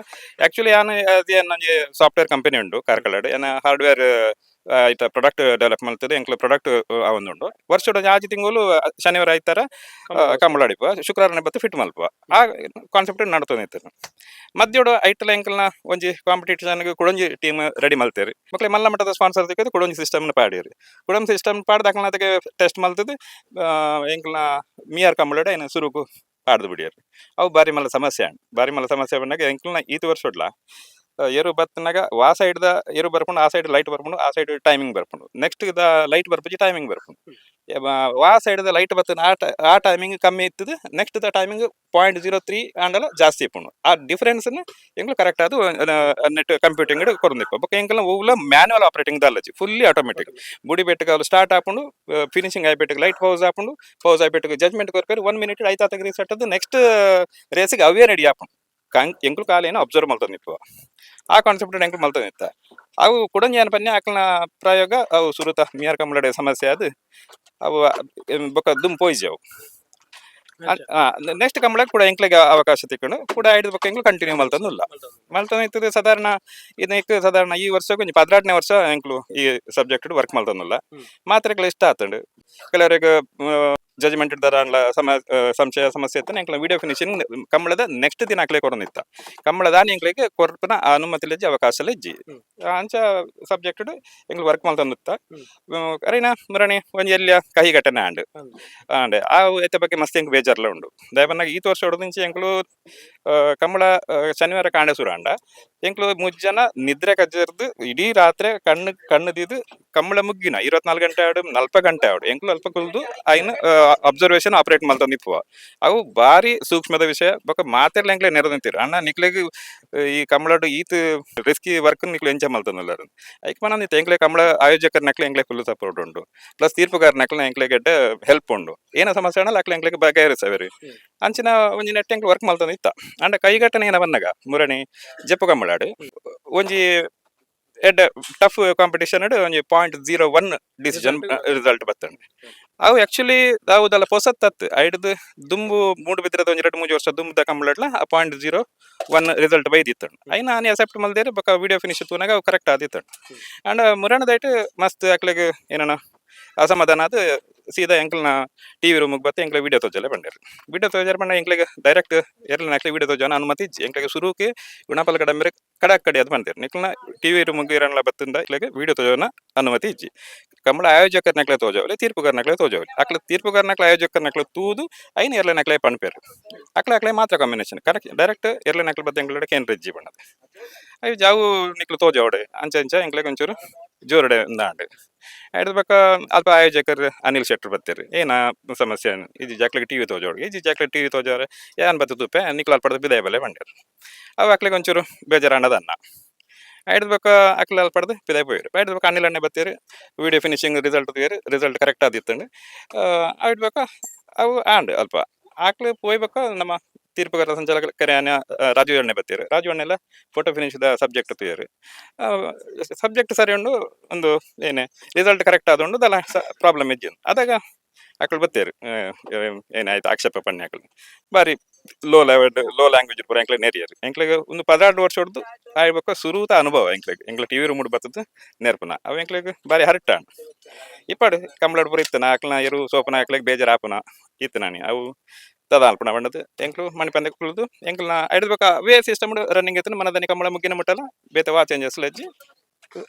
ಆಕ್ಚುಲಿ ಯಾನು ನಂಜಿ ಸಾಫ್ಟ್ವೇರ್ ಕಂಪನಿ ಉಂಡು ಕಾರ್ಕಳಡ್ ಏನ ಹಾರ್ಡ್ವೇರ್ ಆಯ್ತಾ ಪ್ರಾಡಕ್ಟ್ ಡೆವಲಪ್ ಮಾಡ್ತದೆ ಎಂಕ್ಲು ಪ್ರಾಡಕ್ಟ್ ಅವೊಂದುಂಡು ವರ್ಷದ 6 ತಿಂಗಳು ಶನಿವಾರ ಆಯ್ತಾರ ಕಂಬಳಾಡಿಪ ಶುಕ್ರವಾರನೇ ಬತ್ತು ಫಿಟ್ ಮಲ್ಪುವ ಆ ಕಾನ್ಸೆಪ್ಟ್ ನಡತೊಂದಿತ್ತು ಮಧ್ಯೋಡು ಐಟಲ ಎಂಕಲ್ನ ಒಂಜಿ ಕಾಂಪಿಟೇಷನ್ಗೆ ಕುಡೊಂಜಿ ಟೀಮ್ ರೆಡಿ ಮಲ್ತೇರಿ ಮಕ್ಳೆ ಮಲ್ಲ ಮಟ್ಟದ ಸ್ಪಾನ್ಸರ್ ಸಿಕ್ಕದು ಕುಡೊಂಜಿ ಸಿಸ್ಟಮ್ನ ಪಾಡಿರಿ ಕುಡೊಂಜಿ ಸಿಸ್ಟಮ್ ಪಾಡ್ದಾಕಲ್ನ ಅದಕ್ಕೆ ಟೆಸ್ಟ್ ಮಲ್ತದ್ದು ಎಂಕಲ್ನ ಮಿಯಾರ್ ಕಂಬಳಡ ಏನು ಸುರುಕು ಪಾಡ್ದು ಬಿಡಿಯರು ಅವು ಬಾರಿ ಮಲ್ಲ ಸಮಸ್ಯೆ ಬಂದಾಗ ಎಂಕಲ್ನ ಈತು ವರ್ಷ ಏರು ಬತ್ತನಾಗ ಆ ಸೈಡ್ದ ಏರು ಬರ್ಕೊಂಡು ಆ ಸೈಡ್ ಲೈಟ್ ಬರ್ಕೊಂಡು ಆ ಸೈಡ್ ಟೈಮಿಂಗ್ ಬರ್ಕೊಂಡು ನೆಕ್ಸ್ಟ್ ದ ಲೈಟ್ ಬರ್ಪುಜಿ ಟೈಮಿಂಗ್ ಬರ್ಕೊಂಡು ಆ ಸೈಡ್ದ ಲೈಟ್ ಬರ್ತನ ಆ ಟೈಮಿಂಗ್ ಕಮ್ಮಿ ಇತ್ತದು ನೆಕ್ಸ್ಟ್ ದ ಟೈಮಿಂಗ್ 0.03 ಆಂಡಲ ಜಾಸ್ತಿ ಇಪ್ಪುಂಡು ಆ ಡಿಫರೆನ್ಸ್ ಎಂಗ್ಲು ಕರೆಕ್ಟ್ ಅದು ನೆಟ್ ಕಂಪ್ಯೂಟಿಂಗ್ ಕೊರೊಂದಿಪ್ಪ ಬೊಕ್ಕ ಎಂಕಲ್ನ ಓವ್ಲ ಮ್ಯಾನ್ಯುವಲ್ ಆಪರೇಟಿಂಗ್ ದಲ್ಲಜಿ ಫುಲ್ಲಿ ಆಟೋಮೆಟಿಕ್ ಬುಡಿ ಬೆಟ್ಟಗೆ ಅವ್ರು ಸ್ಟಾರ್ಟ್ ಹಾಕೊಂಡು ಫಿನಿಶಿಂಗ್ ಆಯ್ಬಿಟ್ಟಿಗೆ ಲೈಟ್ ಪೌಸ್ ಆಯ್ಬಿಟ್ಟಿಗೆ ಜಜ್ಮೆಂಟ್ ಕೊರ್ಪೇರಿ 1 ಮಿನಿಟ್ ಐತಾತಗೆ ರೀಸೆಟ್ ಅದು ನೆಕ್ಸ್ಟ್ ರೇಸಿಗೆ ಅವೇ ರೆಡಿ ಹಾಕೊಂಡು ಎಂಕ್ಲು ಕಾಲೇನು ಅಬ್ಸರ್ವ್ ಮಲ್ತೊಂದಿಪ್ಪು ಆ ಕಾನ್ಸೆಪ್ಟ್ ಎಂಕ್ಲು ಮಲ್ತೊಂದಿತ್ತ ಅವು ಕುಡೊಂಜಿ ಏನ್ ಪನ್ಯ ಆಕಲ್ನ ಪ್ರಯೋಗ ಅವು ಸುರುತ ಮಿಯಾರ್ ಕಂಬಳಡೆ ಸಮಸ್ಯೆ ಅದು ಅವು ಬೊಕ್ಕ ದುಮ್ ಪೋಯ್ಜಿ ಅವು ನೆಕ್ಸ್ಟ್ ಕಂಬಳಕ್ಕೆ ಕೂಡ ಎಂಕ್ಲೆಗೆ ಅವಕಾಶ ತಿಕ್ಕೊಂಡು ಕೂಡ ಹಿಡಿದ ಬೊಕ್ಕ ಎಂಕ್ಲು ಕಂಟಿನ್ಯೂ ಮಲ್ತೊಂದಿತ್ತದು ಸಾಧಾರಣ ಸಾಧಾರಣ ಈ ವರ್ಷಕ್ಕೆ ಒಂಜಿ 18ನೇ ವರ್ಷ ಎಂಕ್ಲು ಈ ಸಬ್ಜೆಕ್ಟ್ ವರ್ಕ್ ಮಲ್ತೊಂದುಲ್ಲ ಮಾತ್ರೆಗಳು ಇಷ್ಟ ಆತಂಡು ಕೆಲವರಿಗೆ ಜಜ್ಮೆಂಟ್ ಇಡ್ದಾರ ಅಂಡ್ಲ ಸಂಶಯ ಸಮಸ್ಯೆ ಇತ್ತು ಎಂಕ್ಲ ವಿಡಿಯೋ ಫಿನಿಶಿಂಗ್ ಕಂಬಳದ ನೆಕ್ಸ್ಟ್ ದಿನ ಹಾಕ್ಲೆ ಕೊರೊಂದಿತ್ತ ಕಂಬಳದ ಎಂಕ್ಲೆಗೆ ಕೊರ್ಪನ ಅನುಮತಿ ಇಜ್ಜಿ ಅವಕಾಶ ಇಜ್ಜಿ ಅಂಚ ಸಬ್ಜೆಕ್ಟ್ ಎಂಕ್ಲು ವರ್ಕ್ ಮಲ್ತಂದಿತ್ತ ಅರಿನ ಮುರಣಿ ಒಂಜಿ ಎಲ್ಲಿಯ ಕಹಿ ಘಟನೆ ಆಂಡ್ ಆ ಎತ್ತ ಬಗ್ಗೆ ಮಸ್ತ್ ಎಂಕ್ ಬೇಜಾರ್ಲ ಉಂಡು ದಯಪನ್ನಾಗ ಈ ವರ್ಷ ಹೊಡೆದಿಂಚಿ ಎಂಕ್ಲು ಕಂಬಳ ಶನಿವಾರ ಕಾಂಡೆ ಸುರ ಅಂಡ ಎಂಕ್ಲು ಮುಜ್ಜನ ನಿದ್ರೆ ಕಜ್ಜರ್ದು ಇಡೀ ರಾತ್ರಿ ಕಣ್ಣುದಿದು ಕಂಬಳ ಮುಗ್ಗಿನ 24 ಗಂಟೆ ಆಡು 40 ಗಂಟೆ ಆಡು ಎಂಕ್ಲು ಅಲ್ಪ ಕುಲ್ದು ಐನ್ ಅಬ್ಸರ್ವೇಷನ್ ಆಪರೇಟ್ ಮಲ್ತಂದಿಪ್ಪುವ ಅವು ಬಾರಿ ಸೂಕ್ಷ್ಮದ ವಿಷಯ ಬೊಕ ಮಾತೆರ್ಲ ಎಂಕ್ಲೆ ನೆರದಂತೀರ ಅಣ್ಣ ನಿಕ್ಲೆಗ್ ಈ ಕಂಬಳಡು ಈತ್ ರಿಸ್ಕಿ ವರ್ಕ್ ನಿಕ್ಲು ಎಂಚ ಮಲ್ತನಲ್ಲರು ಐಕ್ ಮನಂದಿತ್ತು ಎಂಕ್ಲೆ ಕಂಬಳ ಆಯೋಜಕರ ನಕ್ಲೆ ಎಂಕ್ಲೆ ಫುಲ್ ಸಪೋರ್ಟ್ ಉಂಡು ಪ್ಲಸ್ ತೀರ್ಪುಗಾರ ನಕ್ಲೆ ಎಂಕ್ಲೆ ಗೆಡ್ಡೆ ಹೆಲ್ಪ್ ಉಂಡು ಏನ ಸಮಸ್ಯೆ ಅಣ್ಣ ಅಕ್ಲೆ ಎಂಕ್ಲೆಗೆ ಬಗೆಹರಿಸವೇರಿ ಅಂಚಿನ ಒಂಜಿ ನೆಟ್ ಎಂಕ್ಲೆ ವರ್ಕ್ ಮಲ್ತಂದಿತ್ತ ಅಂಡ ಕೈಘಟನೆ ಏನ ಬನ್ನಗ ಮುರಣಿ ಜಪ್ಪು ಕಂಬಳಾಡು ಒಂಜಿ ಎಡ್ಡ ಟಫ್ ಕಾಂಪಿಟೇಷನ್ ಒಂಜಿ 0.01 ಡಿಸಿಷನ್ ರಿಸಲ್ಟ್ ಬತ್ತಂಡು ಅವು ಆಕ್ಚುಲಿ ಅವುದಲ್ಲ ಪೊಸತ್ತತ್ತು ಐಡ್ದು ದುಂಬು ಮೂಡು ಬಿದ್ರದ ಒಂಜಿ 2-3 ವರ್ಷ ದುಂಬುದ ಕಂಬಳಟ್ಲ ಆ 0.01 ರಿಸಲ್ಟ್ ಬೈದಿತ್ತಂಡು ಐನ ಆನೆ ಅಕ್ಸೆಪ್ಟ್ ಮಲ್ದೇರು ಬೊಕ ವಿಡಿಯೋ ಫಿನಿಶ್ ತೂನಾಗ ಅವು ಕರೆಕ್ಟ್ ಆದಿತ್ತಂಡು ಅಂಡ್ ಮುರಣದೈಟ್ ಮಸ್ತ್ ಅಕ್ಲೆಗ್ ಏನನ ಅಸಮಾಧಾನ ಅದು ಸೀದಾ ಎಂಕ್ಲನ ಟಿವಿ ರೂಮಿಗೆ ಬತ್ತೆ ಎಂಕ್ಲೆ ವಿಡಿಯೋ ತೋಜಲೆ ಬಂದಿರು ವಿಡಿಯೋ ತೋಜಾರ ಬಂಡ ಎಂಕ್ಲೆಗೆ ಡೈರೆಕ್ಟ್ ಎರಲ ನಕ್ಲೆ ವಿಡಿಯೋ ತೋಜನ ಅನುಮತಿ ಇಜ್ಜಿ ಎಂಕ್ಲೆಗೆ ಸುರುಕ್ಕೆ ಗುಣಪಲ್ ಕಡಂಬರೆ ಕಡೆ ಅದು ಬಂದಿರು ನಿಕ್ಲನ ಟಿವಿ ರೂಮಿಗೆ ಇರಲ್ಲ ಬತ್ತಿಂದ ಇಕ್ಲೆಗೆ ವಿಡಿಯೋ ತೋಜನ ಅನುಮತಿ ಇಜ್ಜಿ ಕಂಬಳ ಆಯೋಜಕರ ನಕ್ಲೆ ತೋಜವಲೆ ತೀರ್ಪುಗಾರ ನಕ್ಲೆ ತೋಜವಲೆ ಅಕ್ಲೆ ತೀರ್ಪುಗಾರ ನಕ್ಲೆ ಆಯೋಜಕರ ನಕ್ಲೆ ತೂದು ಐನ್ ಎರಲ ನಕ್ಲೆ ಪಣ್ಪೇರು ಅಕ್ಲೆ ಮಾತ್ರ ಕಾಂಬಿನೇಷನ್ ಕರೆಕ್ಟ್ ಡೈರೆಕ್ಟ್ ಎರಲ ನಕ್ಲೆ ಬತ್ತೆ ಎಂಕ್ಲೆ ಕೇಂದ್ರ ಇಜ್ಜಿ ಬಣ್ಣದ ಅವು ಜಾವು ನಿಕ್ಲು ತೋಜವಡೆ ಅಂಚ ಎಂಕ್ಲೆಗೆ ಒಂಚೂರು ಜೋರಡೆ ಅಂದಾಂಡು ಐದು ಬಕ್ಕ ಅಲ್ಪ ಆಯೋಜಕರು ಅನಿಲ್ ಶೆಟ್ಟರ್ ಬತ್ತೀರಿ ಏನ ಸಮಸ್ಯೆ ಇದು ಜಾಕ್ಲೆಗೆ ಟಿವಿ ತೋಜೋಡು ಈ ಜಾಕ್ಲೆಗೆ ಟಿವಿ ತೋಜಾರೆ ಏನ್ ಬತ್ತು ತುಪ್ಪೆ ನಿಕ್ಲು ಅಲ್ಪಡ್ದು ಬಿದಾಯ ಬಲೆ ಬಂಡ್ಯಾರ ಅವು ಅಕ್ಲೆಗೆ ಒಂಚೂರು ಬೇಜಾರಣ್ಣದ ಅನ್ನ ಐದು ಬಕ್ಕ ಅಕ್ಲೆ ಅಲ್ಪಡ್ದು ಬಿದಾಯ ಪೋಯ್ರು ಐದು ಬಕ್ಕ ಅನಿಲ್ ಅಣ್ಣೆ ಬತ್ತೀರಿ ವಿಡಿಯೋ ಫಿನಿಶಿಂಗ್ ರಿಸಲ್ಟ್ ತೇರಿ ರಿಸಲ್ಟ್ ಕರೆಕ್ಟ್ ಆದಿತ್ತಂಡು ಐದು ಬಕ್ಕ ಅವು ಆಂಡ್ ಅಲ್ಪ ಆಕ್ಲೆ ಪೋಯ್ಬೇಕ ನಮ್ಮ ತೀರ್ಪುಗಾರ ಸಂಚಾಲಕ ಕರೆಯಾನ ರಾಜು ಎಣ್ಣೆ ಬತ್ತೀರಿ ರಾಜು ಎಣ್ಣೆಲ್ಲ ಫೋಟೋ ಫಿನಿಶ್ದ ಸಬ್ಜೆಕ್ಟ್ ತೇರಿ ಸಬ್ಜೆಕ್ಟ್ ಸರಿ ಉಂಡು ಒಂದು ಏನೇ ರಿಸಲ್ಟ್ ಕರೆಕ್ಟ್ ಆದುಂಡು ದಲ ಪ್ರಾಬ್ಲಮ್ ಇಜ್ಜಿ ಅದಾಗ ಅಕ್ಳು ಬತ್ತೇರು ಏನಾಯ್ತು ಆಕ್ಷೇಪ ಪಣ್ಣೆ ಅಕ್ಳು ಬಾರಿ ಲೋ ಲ್ಯಾಂಗ್ವೇಜ್ ಪೂರ ಎಂಕ್ಲೆ ನೆರಿಯರು ಎಂಕ್ಲೆಗೆ ಒಂದು 16 ವರ್ಷ ಹೊಡೆದು ಆಯ್ಬೇಕು ಸುರೂತ ಅನುಭವ ಎಂಕ್ಲೆ ಟಿವಿ ರೂಮ್ ಬತ್ತದು ನೆರ್ಪುನ ಅವು ಎಂಕ್ಲೆಗೆ ಬಾರಿ ಹರಟ ಇಪ್ಪಡು ಕಂಬಳಡ್ ಪೂರ ಇತ್ತನ ಅಕ್ಲನ ಎರು ಸೋಪನ ಅಕ್ಲೆಗೆ ಬೇಜಾರು ಆಪುನ ಇತ್ತು ನಾನು ಅವು ತದ ಅಲ್ಪನ ಬಣ್ಣದು ಎಂಕ್ಲು ಮಣಿಪಂದ ಕುಳಿದು ಎಂಕ್ಲನ ಐಡ್ಬೇಕ ವೇ ಸಿಸ್ಟಮ್ ರನ್ನಿಂಗ್ ಇತ್ತು ಮನದನಿ ಕಂಬಳ ಮುಗ್ಗಿನ ಮುಟ್ಟಲ್ಲ ಬೇತ ವಾ ಚೇಂಜಸ್ ಲಜ್ಜಿ